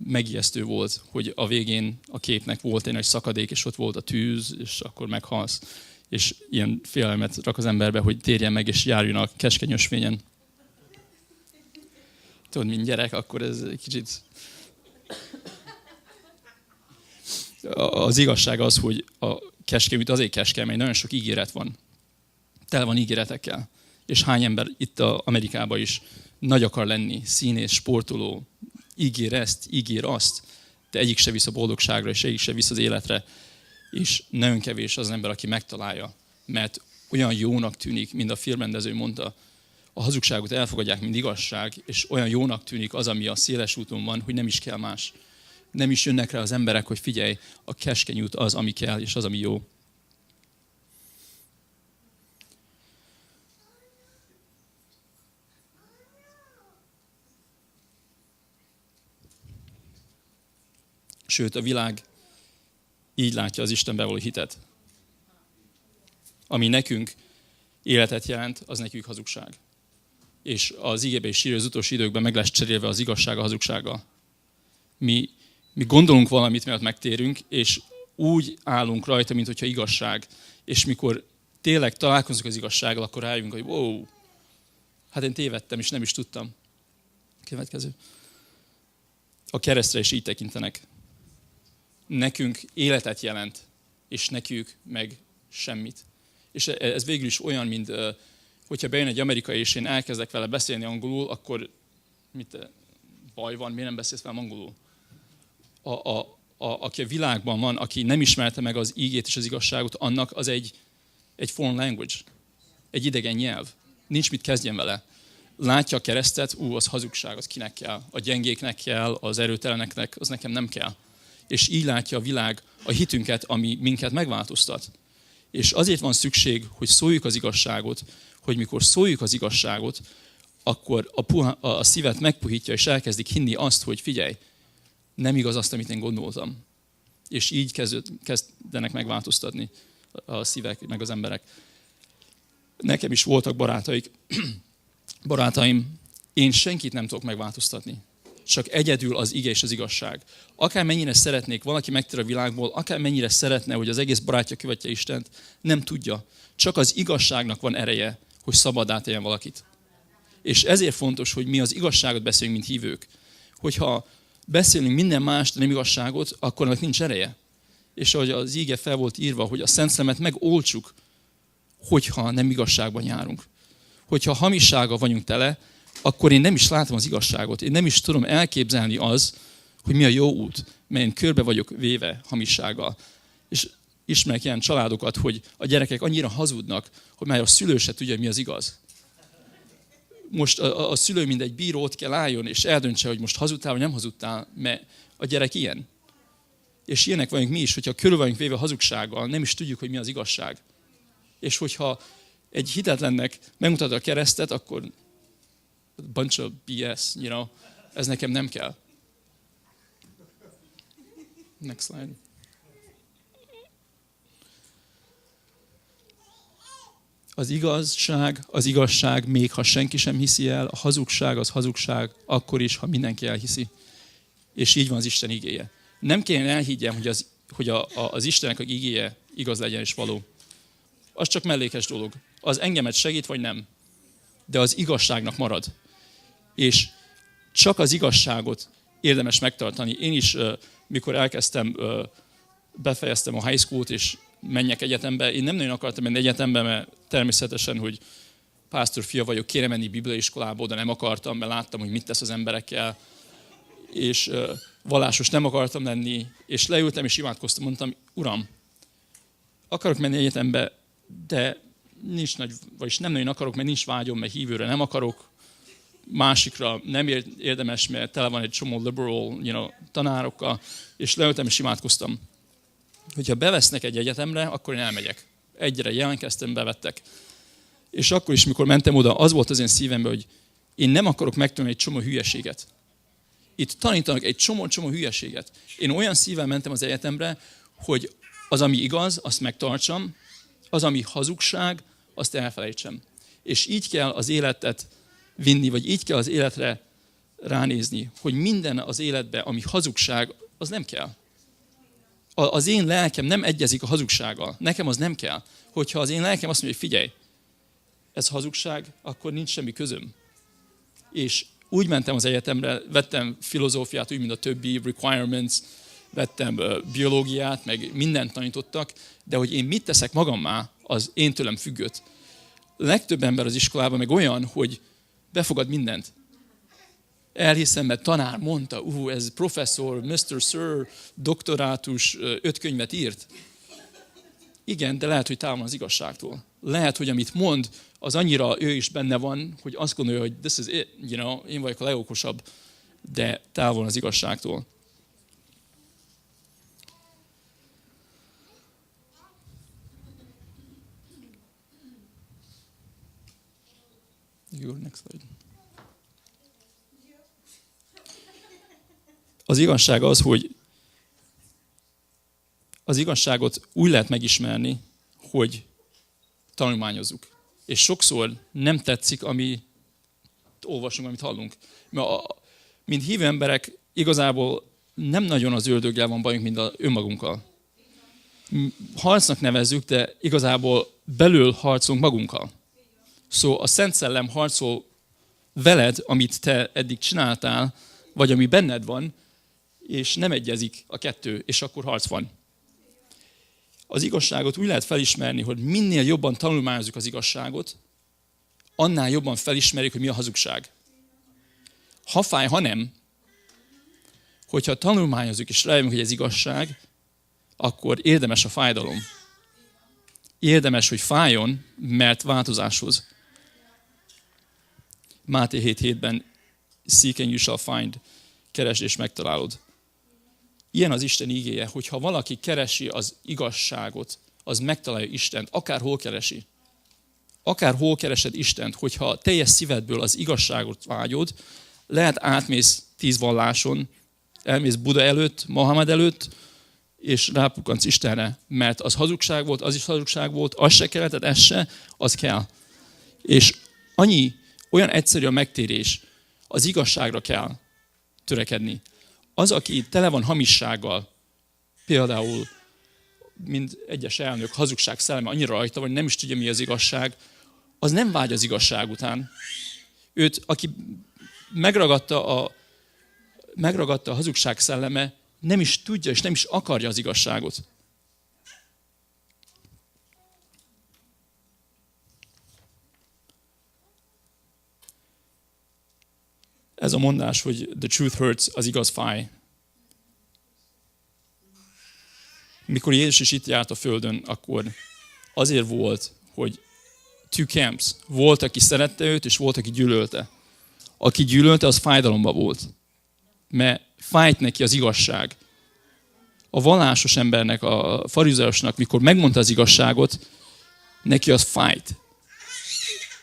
megijesztő volt, hogy a végén a képnek volt egy nagy szakadék, és ott volt a tűz, és akkor meghalsz. És ilyen félelmet rak az emberbe, hogy térjen meg, és járjon a keskeny ösvényen. Tudod, mint gyerek, akkor ez egy kicsit... Az igazság az, hogy a keskeny út azért keskeny, mert nagyon sok ígéret van. Tele van ígéretekkel. És hány ember itt Amerikában is nagy akar lenni, színész, sportoló, ígér ezt, ígér azt, de egyik se visz a boldogságra, és egyik se visz az életre. És nagyon kevés az ember, aki megtalálja. Mert olyan jónak tűnik, mint a filmrendező mondta, a hazugságot elfogadják, mint igazság, és olyan jónak tűnik az, ami a széles úton van, hogy nem is kell más. Nem is jönnek rá az emberek, hogy figyelj, a keskeny út az, ami kell, és az, ami jó. Sőt, a világ így látja az Istenben való hitet. Ami nekünk életet jelent, az nekünk hazugság. És az igében is írja, az utolsó időkben meg lesz cserélve az igazság a hazugsággal. Mi gondolunk valamit, mert megtérünk, és úgy állunk rajta, mint hogyha igazság. És mikor tényleg találkozunk az igazsággal, akkor rájövünk, hogy wow, hát én tévedtem, és nem is tudtam. Következő. A keresztre is így tekintenek. Nekünk életet jelent, és nekük meg semmit. És ez végül is olyan, mint hogyha bejön egy amerikai, és én elkezdek vele beszélni angolul, akkor baj van, miért nem beszélsz velem angolul? Aki a világban van, aki nem ismerte meg az ígét és az igazságot, annak az egy foreign language, egy idegen nyelv. Nincs mit kezdjen vele. Látja a keresztet, az hazugság, az kinek kell? A gyengéknek kell, az erőteleneknek, az nekem nem kell. És így látja a világ a hitünket, ami minket megváltoztat. És azért van szükség, hogy szóljuk az igazságot, hogy mikor szóljuk az igazságot, akkor a szívet megpuhítja, és elkezdik hinni azt, hogy figyelj, nem igaz azt, amit én gondoltam. És így kezdenek megváltoztatni a szívek, meg az emberek. Nekem is voltak barátaim, én senkit nem tudok megváltoztatni. Csak egyedül az ige és az igazság. Akármennyire szeretnék, valaki megtér a világból, akármennyire szeretne, hogy az egész barátja követje Istent, nem tudja. Csak az igazságnak van ereje, hogy szabaddá tegyen valakit. És ezért fontos, hogy mi az igazságot beszélünk, mint hívők. Hogyha beszélünk minden más, de nem igazságot, akkor annak nincs ereje. És ahogy az íge fel volt írva, hogy a Szent Szellemet megoltsuk, hogyha nem igazságban járunk. Hogyha hamissággal vagyunk tele, akkor én nem is látom az igazságot. Én nem is tudom elképzelni az, hogy mi a jó út, mert én körbe vagyok véve hamissággal. És ismerek ilyen családokat, hogy a gyerekek annyira hazudnak, hogy már a szülő se tudja, mi az igaz. Most a szülő mint egy bíró ott kell álljon, és eldöntse, hogy most hazudtál, vagy nem hazudtál, mert a gyerek ilyen. És ilyenek vagyunk mi is, hogyha körül vagyunk véve hazugsággal, nem is tudjuk, hogy mi az igazság. És hogyha egy hitetlennek megmutatja a keresztet, akkor bunch of BS, ez nekem nem kell. Next slide. Az igazság, még ha senki sem hiszi el, a hazugság az hazugság, akkor is, ha mindenki elhiszi. És így van az Isten igéje. Nem kéne elhiggyem, hogy az Istennek a igéje igaz legyen és való. Az csak mellékes dolog. Az engemet segít, vagy nem. De az igazságnak marad. És csak az igazságot érdemes megtartani. Én is, mikor befejeztem a high school-t, és menjek egyetembe, én nem nagyon akartam menni egyetembe, mert természetesen, hogy pásztor fia vagyok, kéne menni bibliaiskolába, de nem akartam, mert láttam, hogy mit tesz az emberekkel, és vallásos nem akartam lenni, és leültem, és imádkoztam, mondtam, Uram, akarok menni egyetembe, de nincs nagy, vagyis nem nagyon akarok, mert nincs vágyom, mert hívőre nem akarok, másikra nem érdemes, mert tele van egy csomó liberal tanárokkal, és leültem, és imádkoztam. Hogyha bevesznek egy egyetemre, akkor én elmegyek. Egyre jelentkeztem, bevettek. És akkor is, mikor mentem oda, az volt az én szívemben, hogy én nem akarok megtanulni egy csomó hülyeséget. Itt tanítanak egy csomó hülyeséget. Én olyan szívvel mentem az egyetemre, hogy az, ami igaz, azt megtartsam, az, ami hazugság, azt elfelejtsem. És így kell az életet vinni, vagy így kell az életre ránézni, hogy minden az életben, ami hazugság, az nem kell. Az én lelkem nem egyezik a hazugsággal. Nekem az nem kell. Hogyha az én lelkem azt mondja, hogy figyelj, ez hazugság, akkor nincs semmi közöm. És úgy mentem az egyetemre, vettem filozófiát, úgy, mint a többi requirements, vettem biológiát, meg mindent tanítottak, de hogy én mit teszek magammá, az én tőlem függött. A legtöbb ember az iskolában meg olyan, hogy befogad mindent. Elhiszem, mert tanár mondta, ez professzor, Mr. Sir, doktorátus, 5 könyvet írt. Igen, de lehet, hogy távol az igazságtól. Lehet, hogy amit mond, az annyira ő is benne van, hogy azt gondolja, hogy this is it, én vagyok a legokosabb, de távol az igazságtól. Jó, next slide. Az igazság az, hogy az igazságot úgy lehet megismerni, hogy tanulmányozzuk. És sokszor nem tetszik, amit olvasunk, amit hallunk. Mint hívő emberek igazából nem nagyon az ördöggel van bajunk, mint az önmagunkkal. harcnak nevezzük, de igazából belül harcolunk magunkkal. Szóval a Szent Szellem harcol veled, amit te eddig csináltál, vagy ami benned van, és nem egyezik a kettő, és akkor harc van. Az igazságot úgy lehet felismerni, hogy minél jobban tanulmányozzuk az igazságot, annál jobban felismerjük, hogy mi a hazugság. Ha fáj, ha nem, hogyha tanulmányozzuk és rájövünk, hogy ez igazság, akkor érdemes a fájdalom. Érdemes, hogy fájjon, mert változáshoz. Máté 7:7-ben seek and you shall find, keresd és megtalálod. Ilyen az Isten igéje, hogyha valaki keresi az igazságot, az megtalálja Istent, akárhol keresi. Akárhol keresed Istent, hogyha teljes szívedből az igazságot vágyod, lehet átmész 10 valláson, elmész Buda előtt, Mohamed előtt, és rápukkansz Istenre, mert az hazugság volt, az is hazugság volt, az se kellett, ez se, az kell. És olyan egyszerű a megtérés, az igazságra kell törekedni. Az, aki tele van hamissággal, például, mint egyes elnök, hazugság szelleme annyira rajta, vagy nem is tudja, mi az igazság, az nem vágy az igazság után. Őt, aki megragadta a hazugság szelleme, nem is tudja és nem is akarja az igazságot. Ez a mondás, hogy the truth hurts, az igaz fáj. Mikor Jézus is itt járt a földön, akkor azért volt, hogy two camps. Volt, aki szerette őt, és volt, aki gyűlölte. Aki gyűlölte, az fájdalomban volt. Mert fájt neki az igazság. A vallásos embernek, a farizeusnak, mikor megmondta az igazságot, neki az fájt.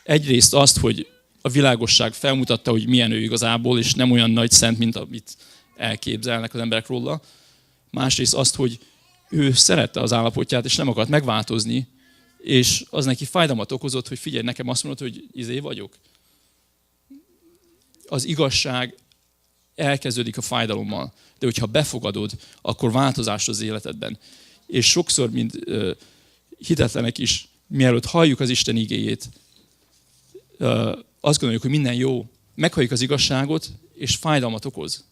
Egyrészt azt, hogy a világosság felmutatta, hogy milyen ő igazából, és nem olyan nagy szent, mint amit elképzelnek az emberek róla. Másrészt azt, hogy ő szerette az állapotját, és nem akart megváltozni, és az neki fájdalmat okozott, hogy figyelj, nekem azt mondod, hogy izé vagyok. Az igazság elkezdődik a fájdalommal, de hogyha befogadod, akkor változás az életedben. És sokszor, mint hitetlenek is, mielőtt halljuk az Isten igéjét, azt gondoljuk, hogy minden jó, meghalljuk az igazságot, és fájdalmat okoz.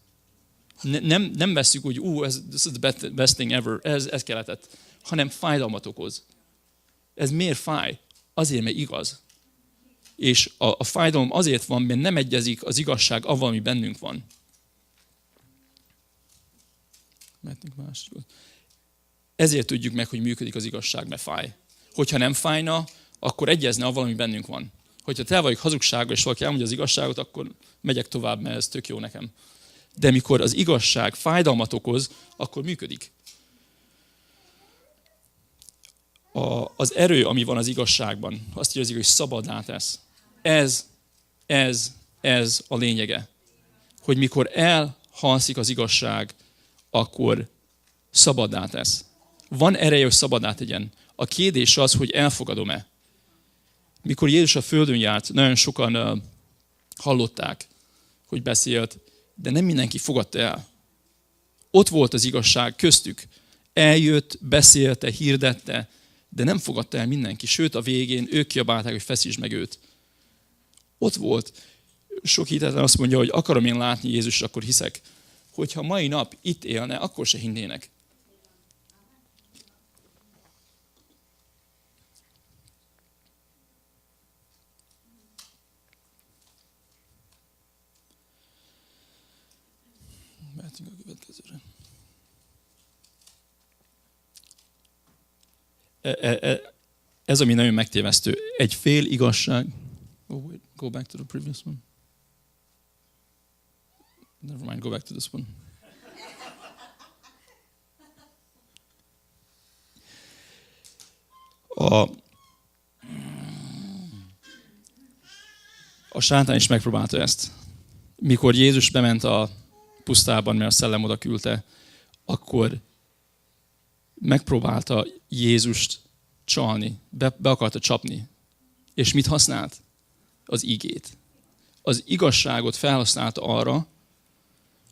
Nem vesszük úgy, this is the best thing ever, ez kelletett, hanem fájdalmat okoz. Ez miért fáj? Azért, mert igaz. És a fájdalom azért van, mert nem egyezik az igazság avval, ami bennünk van. Ezért tudjuk meg, hogy működik az igazság, mert fáj. Hogyha nem fájna, akkor egyezne avval, ami bennünk van. Hogyha te vagyok hazugsággal, és valaki elmondja az igazságot, akkor megyek tovább, mert ez tök jó nekem. De mikor az igazság fájdalmat okoz, akkor működik. Az erő, ami van az igazságban, azt érzik, hogy szabaddá tesz. Ez a lényege. Hogy mikor elhalszik az igazság, akkor szabaddá tesz. Van ereje, hogy szabaddá tegyen. A kérdés az, hogy elfogadom-e. Mikor Jézus a földön járt, nagyon sokan hallották, hogy beszélt, de nem mindenki fogadta el. Ott volt az igazság köztük. Eljött, beszélte, hirdette, de nem fogadta el mindenki. Sőt, a végén ők kiabálták, hogy feszítsd meg őt. Ott volt. Sok hitetlen azt mondja, hogy akarom én látni Jézust, akkor hiszek. Hogyha mai nap itt élne, akkor se hinnének. Mehetünk a következőre. Ez, ami nagyon megtévesztő. Egy fél igazság. Oh, wait, go back to the previous one. Never mind, go back to this one. A sátán is megpróbálta ezt. Mikor Jézus bement a pusztában, mert a szellem oda küldte, akkor megpróbálta Jézust csalni, be akarta csapni. És mit használt? Az igét. Az igazságot felhasználta arra,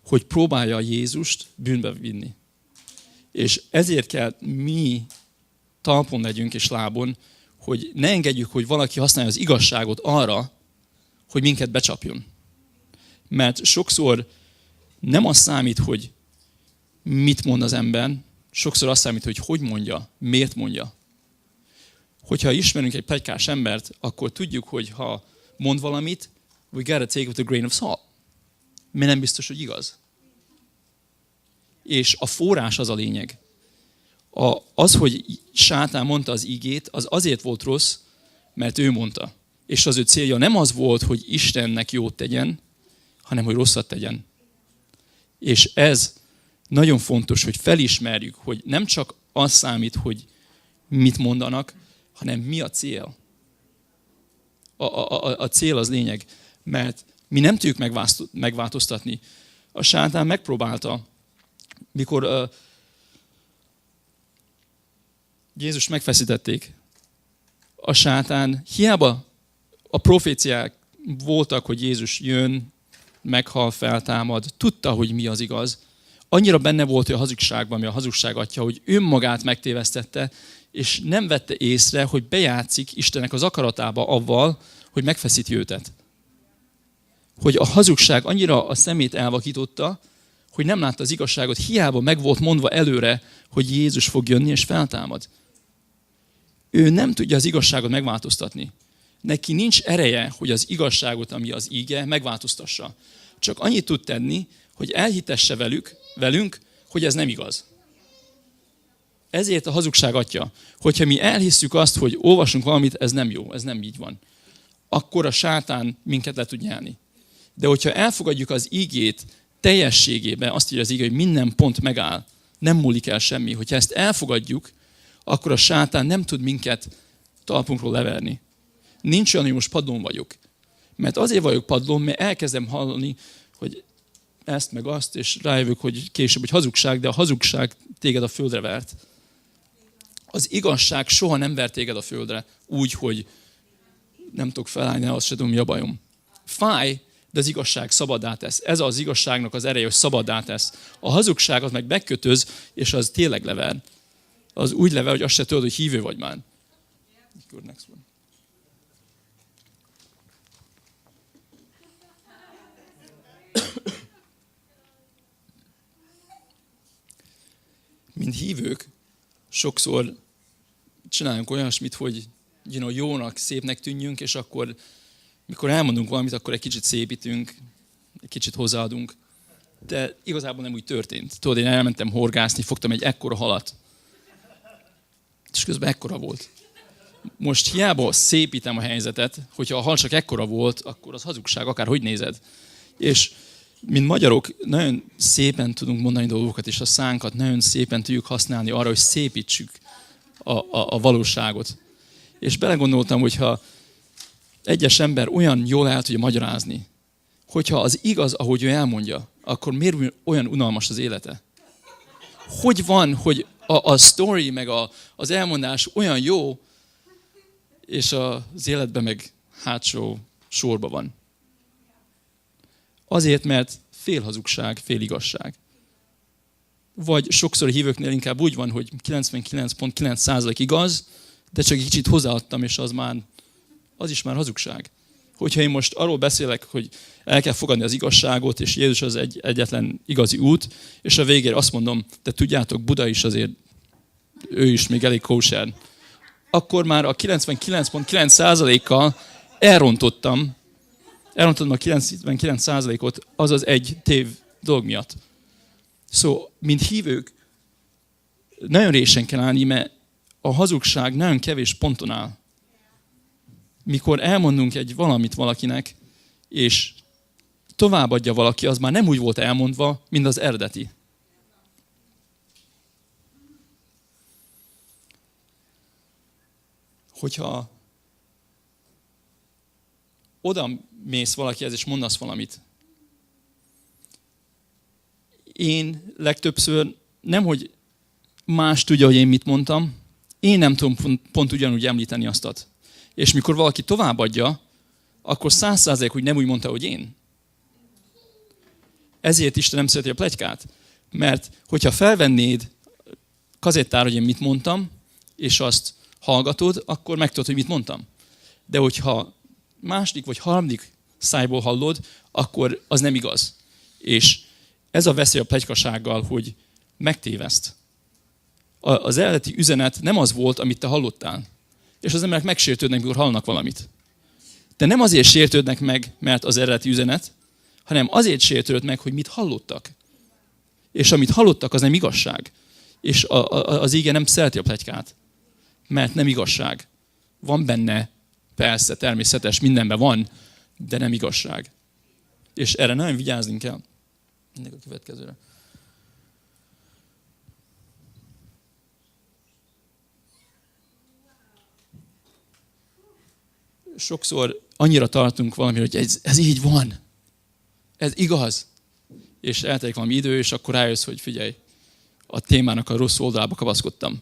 hogy próbálja Jézust bűnbe vinni. És ezért kell mi talpon legyünk és lábon, hogy ne engedjük, hogy valaki használja az igazságot arra, hogy minket becsapjon. Mert sokszor nem az számít, hogy mit mond az ember, sokszor az számít, hogy mondja, miért mondja. Hogyha ismerünk egy pletykás embert, akkor tudjuk, hogy ha mond valamit, we gotta take it with a grain of salt. Mert nem biztos, hogy igaz. És a forrás az a lényeg. Az, hogy sátán mondta az igét, az azért volt rossz, mert ő mondta. És az ő célja nem az volt, hogy Istennek jót tegyen, hanem hogy rosszat tegyen. És ez nagyon fontos, hogy felismerjük, hogy nem csak az számít, hogy mit mondanak, hanem mi a cél. A cél az lényeg, mert mi nem tudjuk megváltoztatni. A sátán megpróbálta, mikor Jézus megfeszítették, a sátán, hiába a proféciák voltak, hogy Jézus jön, meghal, feltámad, tudta, hogy mi az igaz. Annyira benne volt, hogy a hazugságban, ami a hazugság atya, hogy önmagát megtévesztette, és nem vette észre, hogy bejátszik Istennek az akaratába avval, hogy megfeszíti őtet. Hogy a hazugság annyira a szemét elvakította, hogy nem látta az igazságot, hiába meg volt mondva előre, hogy Jézus fog jönni és feltámad. Ő nem tudja az igazságot megváltoztatni. Neki nincs ereje, hogy az igazságot, ami az íge, megváltoztassa. Csak annyit tud tenni, hogy elhitesse velünk, hogy ez nem igaz. Ezért a hazugság atya, hogyha mi elhisszük azt, hogy olvasunk valamit, ez nem jó, ez nem így van, akkor a sátán minket le tud nyelni. De hogyha elfogadjuk az ígét teljességében, azt írja az íge, hogy minden pont megáll, nem múlik el semmi. Hogyha ezt elfogadjuk, akkor a sátán nem tud minket talpunkról leverni. Nincs olyan, hogy most padlón vagyok. Mert azért vagyok padlón, mert elkezdem hallani, hogy ezt meg azt, és rájövök, hogy később, hogy hazugság, de a hazugság téged a földre vert. Az igazság soha nem ver téged a földre úgy, hogy nem tudok felállni, azt se tudom, mi a bajom. Fáj, de az igazság szabaddá tesz. Ez az igazságnak az ereje, hogy szabaddá tesz. A hazugságot meg megkötöz, és az tényleg lever. Az úgy lever, hogy azt se tudod, hogy hívő vagy már. Next one. Mint hívők, sokszor csináljunk olyasmit, hogy jónak, szépnek tűnjünk, és akkor, mikor elmondunk valamit, akkor egy kicsit szépítünk, egy kicsit hozzáadunk. De igazából nem úgy történt. Tudod, én elmentem horgászni, fogtam egy ekkora halat. És közben ekkora volt. Most hiába szépítem a helyzetet, hogyha a hal csak ekkora volt, akkor az hazugság, akárhogy nézed. És mint magyarok nagyon szépen tudunk mondani dolgokat, és a szánkat nagyon szépen tudjuk használni arra, hogy szépítsük a valóságot. És belegondoltam, hogyha egyes ember olyan jól el tudja magyarázni, hogyha az igaz, ahogy ő elmondja, akkor miért olyan unalmas az élete? Hogy van, hogy a sztori meg az elmondás olyan jó, és az életben meg hátsó sorba van? Azért, mert fél hazugság, fél igazság. Vagy sokszor a hívőknél inkább úgy van, hogy 99,9% igaz, de csak egy kicsit hozzáadtam, és az is már hazugság. Hogyha én most arról beszélek, hogy el kell fogadni az igazságot, és Jézus az egyetlen igazi út, és a végére azt mondom, de tudjátok, Buda is azért, ő is még elég kóser, akkor már a 99,9%-kal elrontottam a 99%-ot, azaz egy tév dolog miatt. Szóval, mint hívők, nagyon résen kell állni, mert a hazugság nagyon kevés ponton áll. Mikor elmondunk egy valamit valakinek, és továbbadja valaki, az már nem úgy volt elmondva, mint az eredeti. Hogyha oda mész valakihez, és mondasz valamit, én legtöbbször nem, hogy más tudja, hogy én mit mondtam, én nem tudom pont ugyanúgy említeni azt. És mikor valaki továbbadja, akkor 100% hogy nem úgy mondta, hogy én. Ezért Isten nem szereti a pletykát. Mert hogyha felvennéd kazettára, hogy én mit mondtam, és azt hallgatod, akkor megtudod, hogy mit mondtam. De hogyha második vagy harmadik szájból hallod, akkor az nem igaz. És ez a veszély a pletykasággal, hogy megtéveszt. Az eredeti üzenet nem az volt, amit te hallottál. És az emberek megsértődnek, mikor hallanak valamit. De nem azért sértődnek meg, mert az eredeti üzenet, hanem azért sértődött meg, hogy mit hallottak. És amit hallottak, az nem igazság. És az ige nem szereti a pletykát, mert nem igazság. Van benne, persze, természetes, mindenben van, de nem igazság. És erre nagyon vigyázni kell. Mindig a következőre. Sokszor annyira tartunk valamire, hogy ez így van. Ez igaz. És eltelik valami idő, és akkor rájössz, hogy figyelj, a témának a rossz oldalába kapaszkodtam.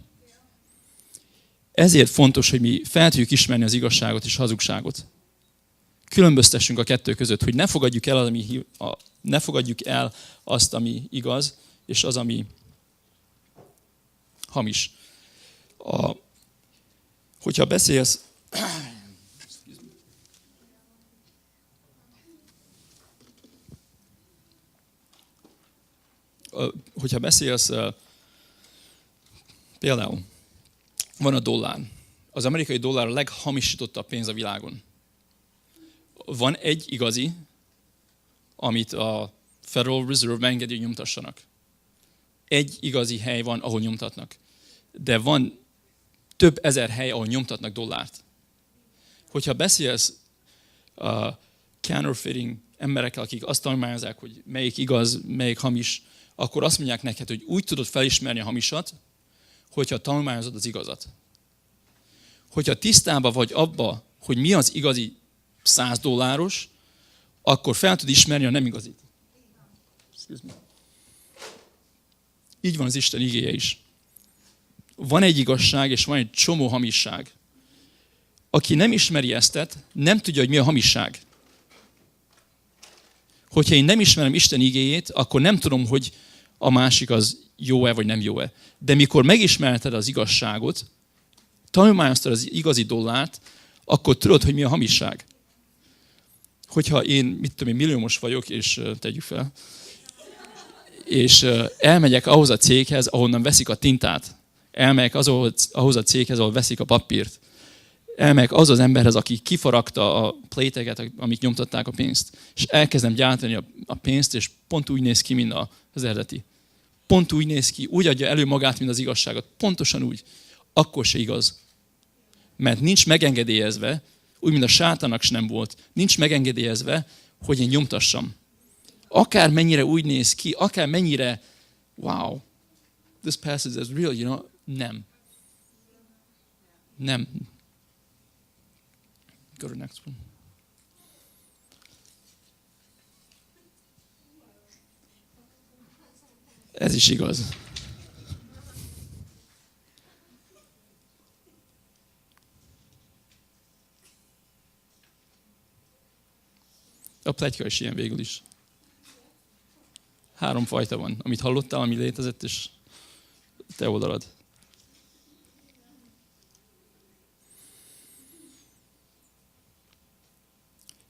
Ezért fontos, hogy mi fel tudjuk ismerni az igazságot és hazugságot. Különböztessünk a kettő között, hogy ne fogadjuk el azt, ami igaz, és az, ami hamis. Hogyha beszélsz... Hogyha beszélsz, például van a dollár. Az amerikai dollár a leghamisítottabb pénz a világon. Van egy igazi, amit a Federal Reserve engedi, hogy nyomtassanak. Egy igazi hely van, ahol nyomtatnak. De van több ezer hely, ahol nyomtatnak dollárt. Hogyha beszélsz counterfeiting emberekkel, akik azt tanulmányozzák, hogy melyik igaz, melyik hamis, akkor azt mondják neked, hogy úgy tudod felismerni a hamisat, hogyha tanulmányozod az igazat. Hogyha tisztában vagy abba, hogy mi az igazi $100, akkor fel tud ismerni a nem igazit. Így van az Isten igéje is. Van egy igazság, és van egy csomó hamisság. Aki nem ismeri ezt, nem tudja, hogy mi a hamisság. Hogyha én nem ismerem Isten igéjét, akkor nem tudom, hogy a másik az jó-e, vagy nem jó-e. De mikor megismerted az igazságot, tanulmányoztad az igazi dollárt, akkor tudod, hogy mi a hamisság. Hogyha én, milliómos vagyok, és tegyük fel, és elmegyek ahhoz a céghez, ahonnan veszik a tintát, elmegyek ahhoz a céghez, ahol veszik a papírt, elmegyek az emberhez, aki kifaragta a pléteket, amik nyomtatták a pénzt, és elkezdem gyártani a pénzt, és pont úgy néz ki, mint az eredeti. Pont úgy néz ki, úgy adja elő magát, mint az igazságot. Pontosan úgy. Akkor se igaz. Mert nincs megengedélyezve, úgy, mint a sátának sem nem volt, nincs megengedélyezve, hogy én nyomtassam. Akár mennyire úgy néz ki, akár mennyire, wow, this passage is real, you know, nem. Nem. Go to the next one. Ez is igaz. A pletyka is ilyen végül is. 3 fajta van, amit hallottál, ami létezett, és te oldalad.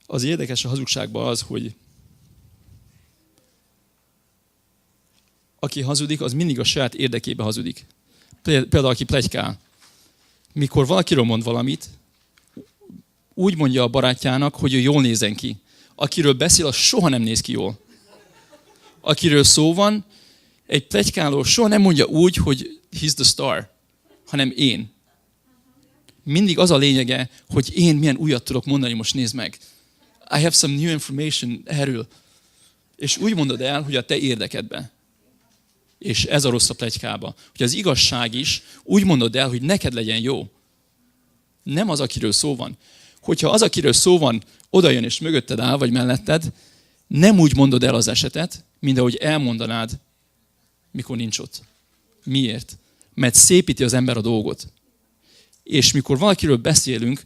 Az érdekes a hazugságban az, hogy aki hazudik, az mindig a saját érdekébe hazudik. Például aki pletykál. Mikor valakiről mond valamit, úgy mondja a barátjának, hogy ő jól nézzen ki. Akiről beszél, az soha nem néz ki jól. Akiről szó van, egy pletykáló soha nem mondja úgy, hogy he's the star, hanem én. Mindig az a lényege, hogy én milyen újat tudok mondani, most nézd meg. I have some new information erről. És úgy mondod el, hogy a te érdekedben. És ez a rossz a pletykába. Hogy az igazság is úgy mondod el, hogy neked legyen jó. Nem az, akiről szó van. Hogyha az, akiről szó van, oda jön és mögötted áll, vagy melletted, nem úgy mondod el az esetet, mint ahogy elmondanád, mikor nincs ott. Miért? Mert szépíti az ember a dolgot. És mikor valakiről beszélünk,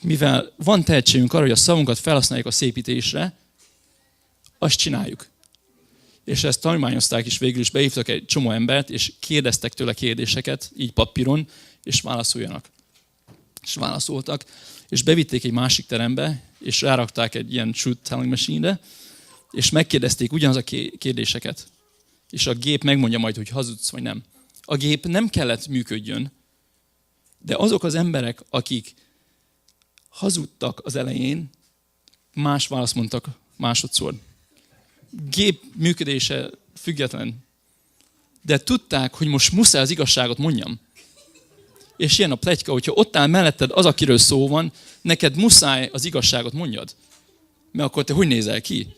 mivel van tehetségünk arra, hogy a szavunkat felhasználjuk a szépítésre, azt csináljuk. És ezt tanulmányozták is, végül is behívtak egy csomó embert, és kérdeztek tőle kérdéseket, így papíron, és válaszoljanak. És válaszoltak. És bevitték egy másik terembe, és rárakták egy ilyen truth telling machine-re, és megkérdezték ugyanaz a kérdéseket. És a gép megmondja majd, hogy hazudsz vagy nem. A gép nem kellett működjön, de azok az emberek, akik hazudtak az elején, más választ mondtak másodszor. Gép működése független. De tudták, hogy most muszáj az igazságot mondjam. És ilyen a pletyka, hogyha ott áll melletted az, akiről szó van, neked muszáj az igazságot mondjad. Mert akkor te hogy nézel ki?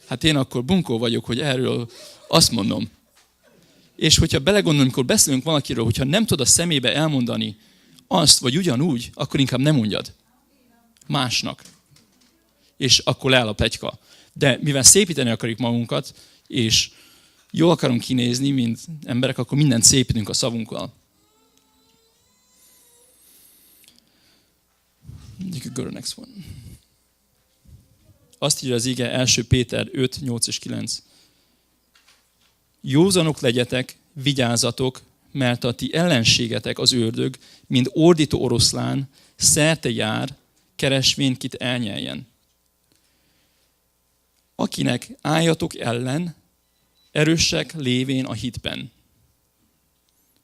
Hát én akkor bunkó vagyok, hogy erről azt mondom. És hogyha belegondolunk, amikor beszélünk valakiről, hogyha nem tudod a szemébe elmondani azt, vagy ugyanúgy, akkor inkább nem mondjad. Másnak. És akkor leáll a pletyka. De mivel szépíteni akarjuk magunkat, és jól akarunk kinézni, mint emberek, akkor mindent szépítünk a szavunkkal. You could go to the next one. Azt írja az ige 1 Péter 5, 8 és 9. Józanok legyetek, vigyázzatok, mert a ti ellenségetek az ördög, mint ordító oroszlán, szerte jár, keresvén kit elnyeljen. Akinek álljatok ellen, erősek lévén a hitben.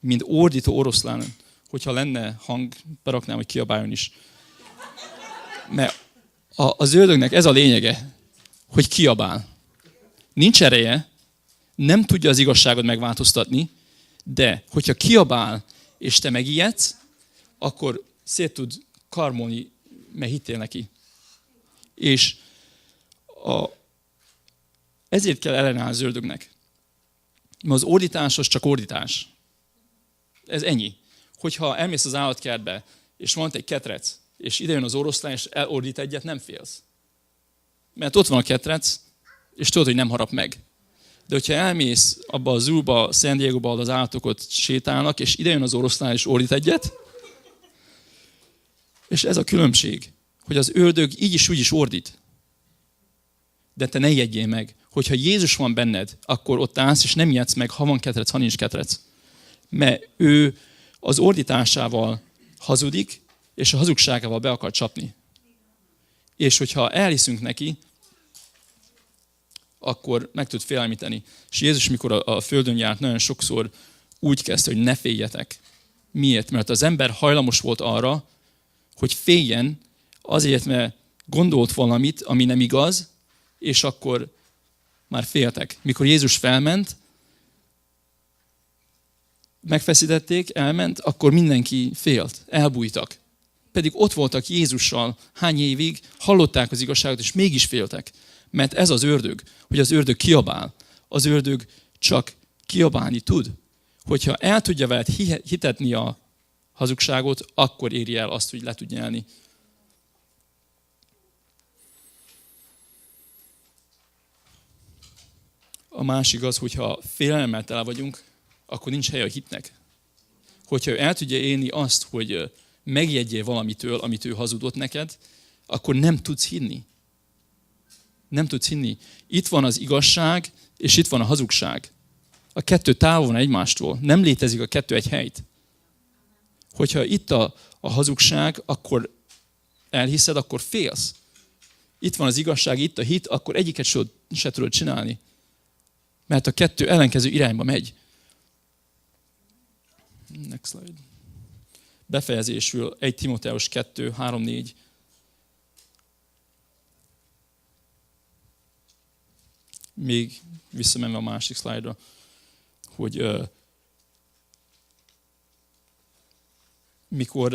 Mint ordító oroszlán, hogyha lenne hang, beraknám, hogy kiabáljon is. Mert az ördögnek ez a lényege, hogy kiabál. Nincs ereje, nem tudja az igazságot megváltoztatni, de hogyha kiabál, és te megijedsz, akkor szét tud karmolni, mert hittél neki. És ezért kell ellenállni az ördögnek. Mert az ordítás az csak ordítás. Ez ennyi. Hogyha elmész az állatkertbe, és van egy ketrec, és ide jön az oroszlán, és elordít egyet, nem félsz. Mert ott van a ketrec, és tudod, hogy nem harap meg. De hogyha elmész abba a zooba, San Diego-ba, ahol az állatok ott sétálnak, és ide jön az oroszlán, és ordít egyet, és ez a különbség, hogy az ördög így is úgy is ordít. De te ne ijedjél meg. Hogyha Jézus van benned, akkor ott állsz, és nem ijedsz meg, ha van ketrec, ha nincs ketrec. Mert ő az ordításával hazudik, és a hazugságával be akar csapni. És hogyha elhiszünk neki, akkor meg tud félemlíteni. És Jézus, mikor a földön járt, nagyon sokszor úgy kezdte, hogy ne féljetek. Miért? Mert az ember hajlamos volt arra, hogy féljen, azért, mert gondolt valamit, ami nem igaz, és akkor már féltek. Mikor Jézus felment, megfeszítették, elment, akkor mindenki félt, elbújtak. Pedig ott voltak Jézussal hány évig, hallották az igazságot, és mégis féltek. Mert ez az ördög, hogy az ördög kiabál. Az ördög csak kiabálni tud. Hogyha el tudja veled hitetni a hazugságot, akkor éri el azt, hogy le tud nyelni. A másik az, hogyha félelemmel tele vagyunk, akkor nincs hely a hitnek. Hogyha ő el tudja élni azt, hogy megjegyél valamitől, amit ő hazudott neked, akkor nem tudsz hinni. Nem tudsz hinni. Itt van az igazság, és itt van a hazugság. A kettő távol van egymástól. Nem létezik a kettő egy helyt. Hogyha itt a hazugság, akkor elhiszed, akkor félsz. Itt van az igazság, itt a hit, akkor egyiket se tudod csinálni. Mert a kettő ellenkező irányba megy. Next slide. Befejezésül 1 Timóteus 2, 3, 4. Még visszamenve a másik szlájdra, hogy mikor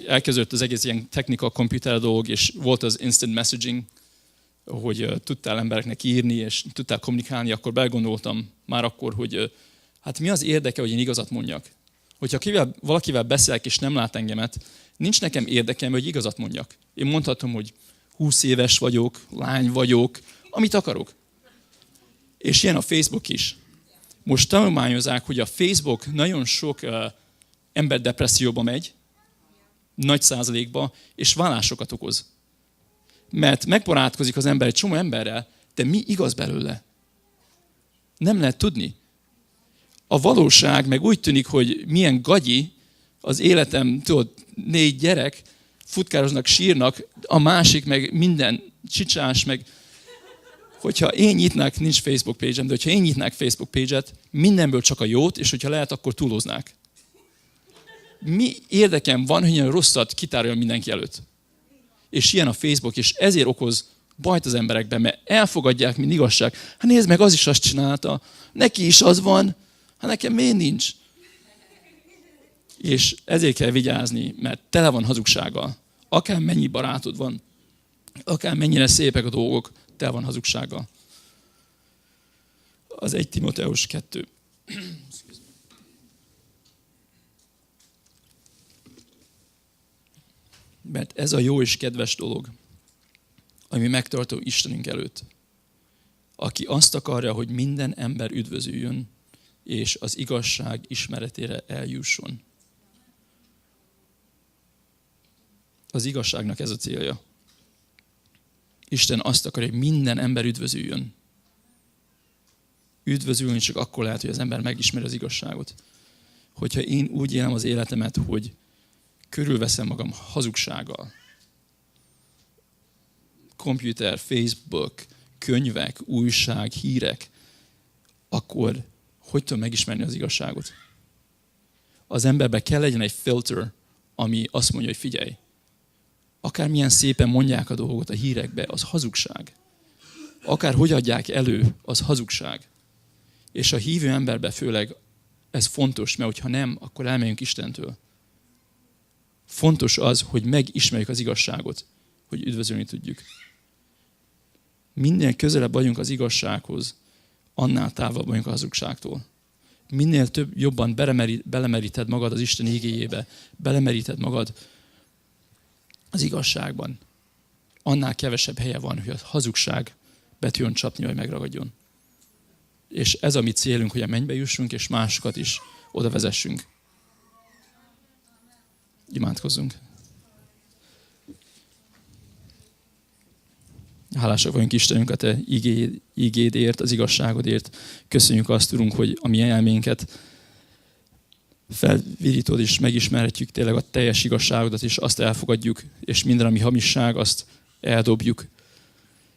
elkezdődött az egész ilyen technical computer dolog, és volt az instant messaging, hogy tudtál embereknek írni, és tudtál kommunikálni, akkor belgondoltam már akkor, hogy hát mi az érdeke, hogy én igazat mondjak. Hogyha valakivel beszélek, és nem lát engemet, nincs nekem érdekem, hogy igazat mondjak. Én mondhatom, hogy 20 éves vagyok, lány vagyok, amit akarok. És ilyen a Facebook is. Most tanulmányozzák, hogy a Facebook nagyon sok ember depresszióba megy, nagy százalékba, és vállásokat okoz. Mert megbarátkozik az ember egy csomó emberrel, de mi igaz belőle? Nem lehet tudni. A valóság meg úgy tűnik, hogy milyen gagyi az életem, tudod, 4 gyerek, futkároznak, sírnak, a másik meg minden csicsás, meg hogyha én nyitnák, nincs Facebook page-em, de hogyha én nyitnák Facebook page-et, mindenből csak a jót, és hogyha lehet, akkor túloznák. Mi érdekem van, hogy ilyen rosszat kitároljon mindenki előtt. És ilyen a Facebook, és ezért okoz bajt az emberekben, mert elfogadják, mint igazság. Hát nézd meg, az is azt csinálta, neki is az van, hát nekem miért nincs? És ezért kell vigyázni, mert tele van hazugsággal. Akár mennyi barátod van, akár mennyire szépek a dolgok, tele van hazugsággal. Az 1 Timoteus 2. Mert ez a jó és kedves dolog, ami megtartó Istenünk előtt, aki azt akarja, hogy minden ember üdvözüljön, és az igazság ismeretére eljusson. Az igazságnak ez a célja. Isten azt akarja, hogy minden ember üdvözüljön. Üdvözülni csak akkor lehet, hogy az ember megismeri az igazságot. Hogyha én úgy élem az életemet, hogy körülveszem magam hazugsággal. Komputer, Facebook, könyvek, újság, hírek, akkor hogy tudom megismerni az igazságot? Az emberben kell legyen egy filter, ami azt mondja, hogy figyelj, akármilyen szépen mondják a dolgot a hírekbe, az hazugság. Akár hogy adják elő, az hazugság. És a hívő emberben főleg ez fontos, mert hogyha nem, akkor elmegyünk Istentől. Fontos az, hogy megismerjük az igazságot, hogy üdvözölni tudjuk. Minél közelebb vagyunk az igazsághoz, annál távolabb vagyunk a hazugságtól. Minél több jobban belemeríted magad az Isten igéjébe, belemeríted magad az igazságban, annál kevesebb helye van, hogy a hazugság be tudjon csapni, vagy megragadjon. És ez a mi célunk, hogy a mennybe jussunk, és másokat is oda vezessünk. Imádkozzunk. Hálásak vagyunk Istenünk a Te igédért, az igazságodért. Köszönjük azt, Urunk, hogy a mi elménket felvirítod, és megismerhetjük tényleg a teljes igazságodat, és azt elfogadjuk, és minden, ami hamisság, azt eldobjuk.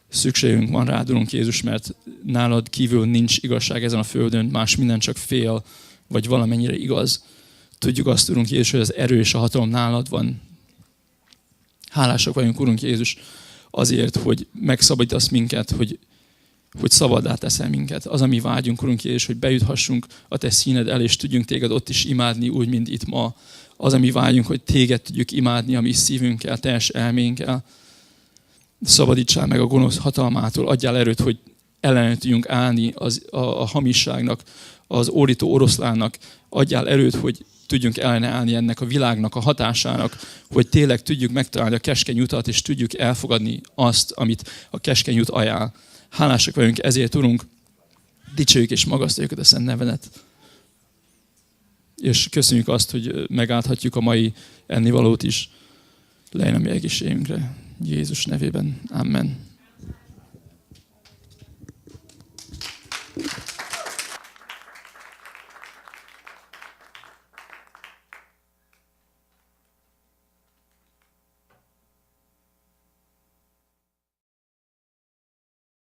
Szükségünk van rád, Urunk Jézus, mert nálad kívül nincs igazság ezen a földön, más minden csak fél, vagy valamennyire igaz. Tudjuk azt, Urunk Jézus, hogy az erő és a hatalom nálad van. Hálásak vagyunk, Urunk Jézus, azért, hogy megszabadítasz minket, hogy szabaddá teszel minket. Az, ami vágyunk, Urunk Jézus, hogy bejuthassunk a Te színed el, és tudjunk Téged ott is imádni, úgy, mint itt ma. Az, ami vágyunk, hogy Téged tudjuk imádni a mi szívünkkel, teljes elménkkel. Szabadítsál meg a gonosz hatalmától, adjál erőt, hogy ellen tudjunk állni a hamisságnak, az órító oroszlánnak. Adjál erőt, hogy tudjunk ellene állni ennek a világnak a hatásának, hogy tényleg tudjuk megtalálni a keskeny utat, és tudjuk elfogadni azt, amit a keskeny út ajánl. Hálásak vagyunk ezért, Urunk, dicsérjük és magasztaljuk a Szent nevedet. És köszönjük azt, hogy megállhatjuk a mai ennivalót is. Legyen a mi egészségünkre. Jézus nevében. Amen.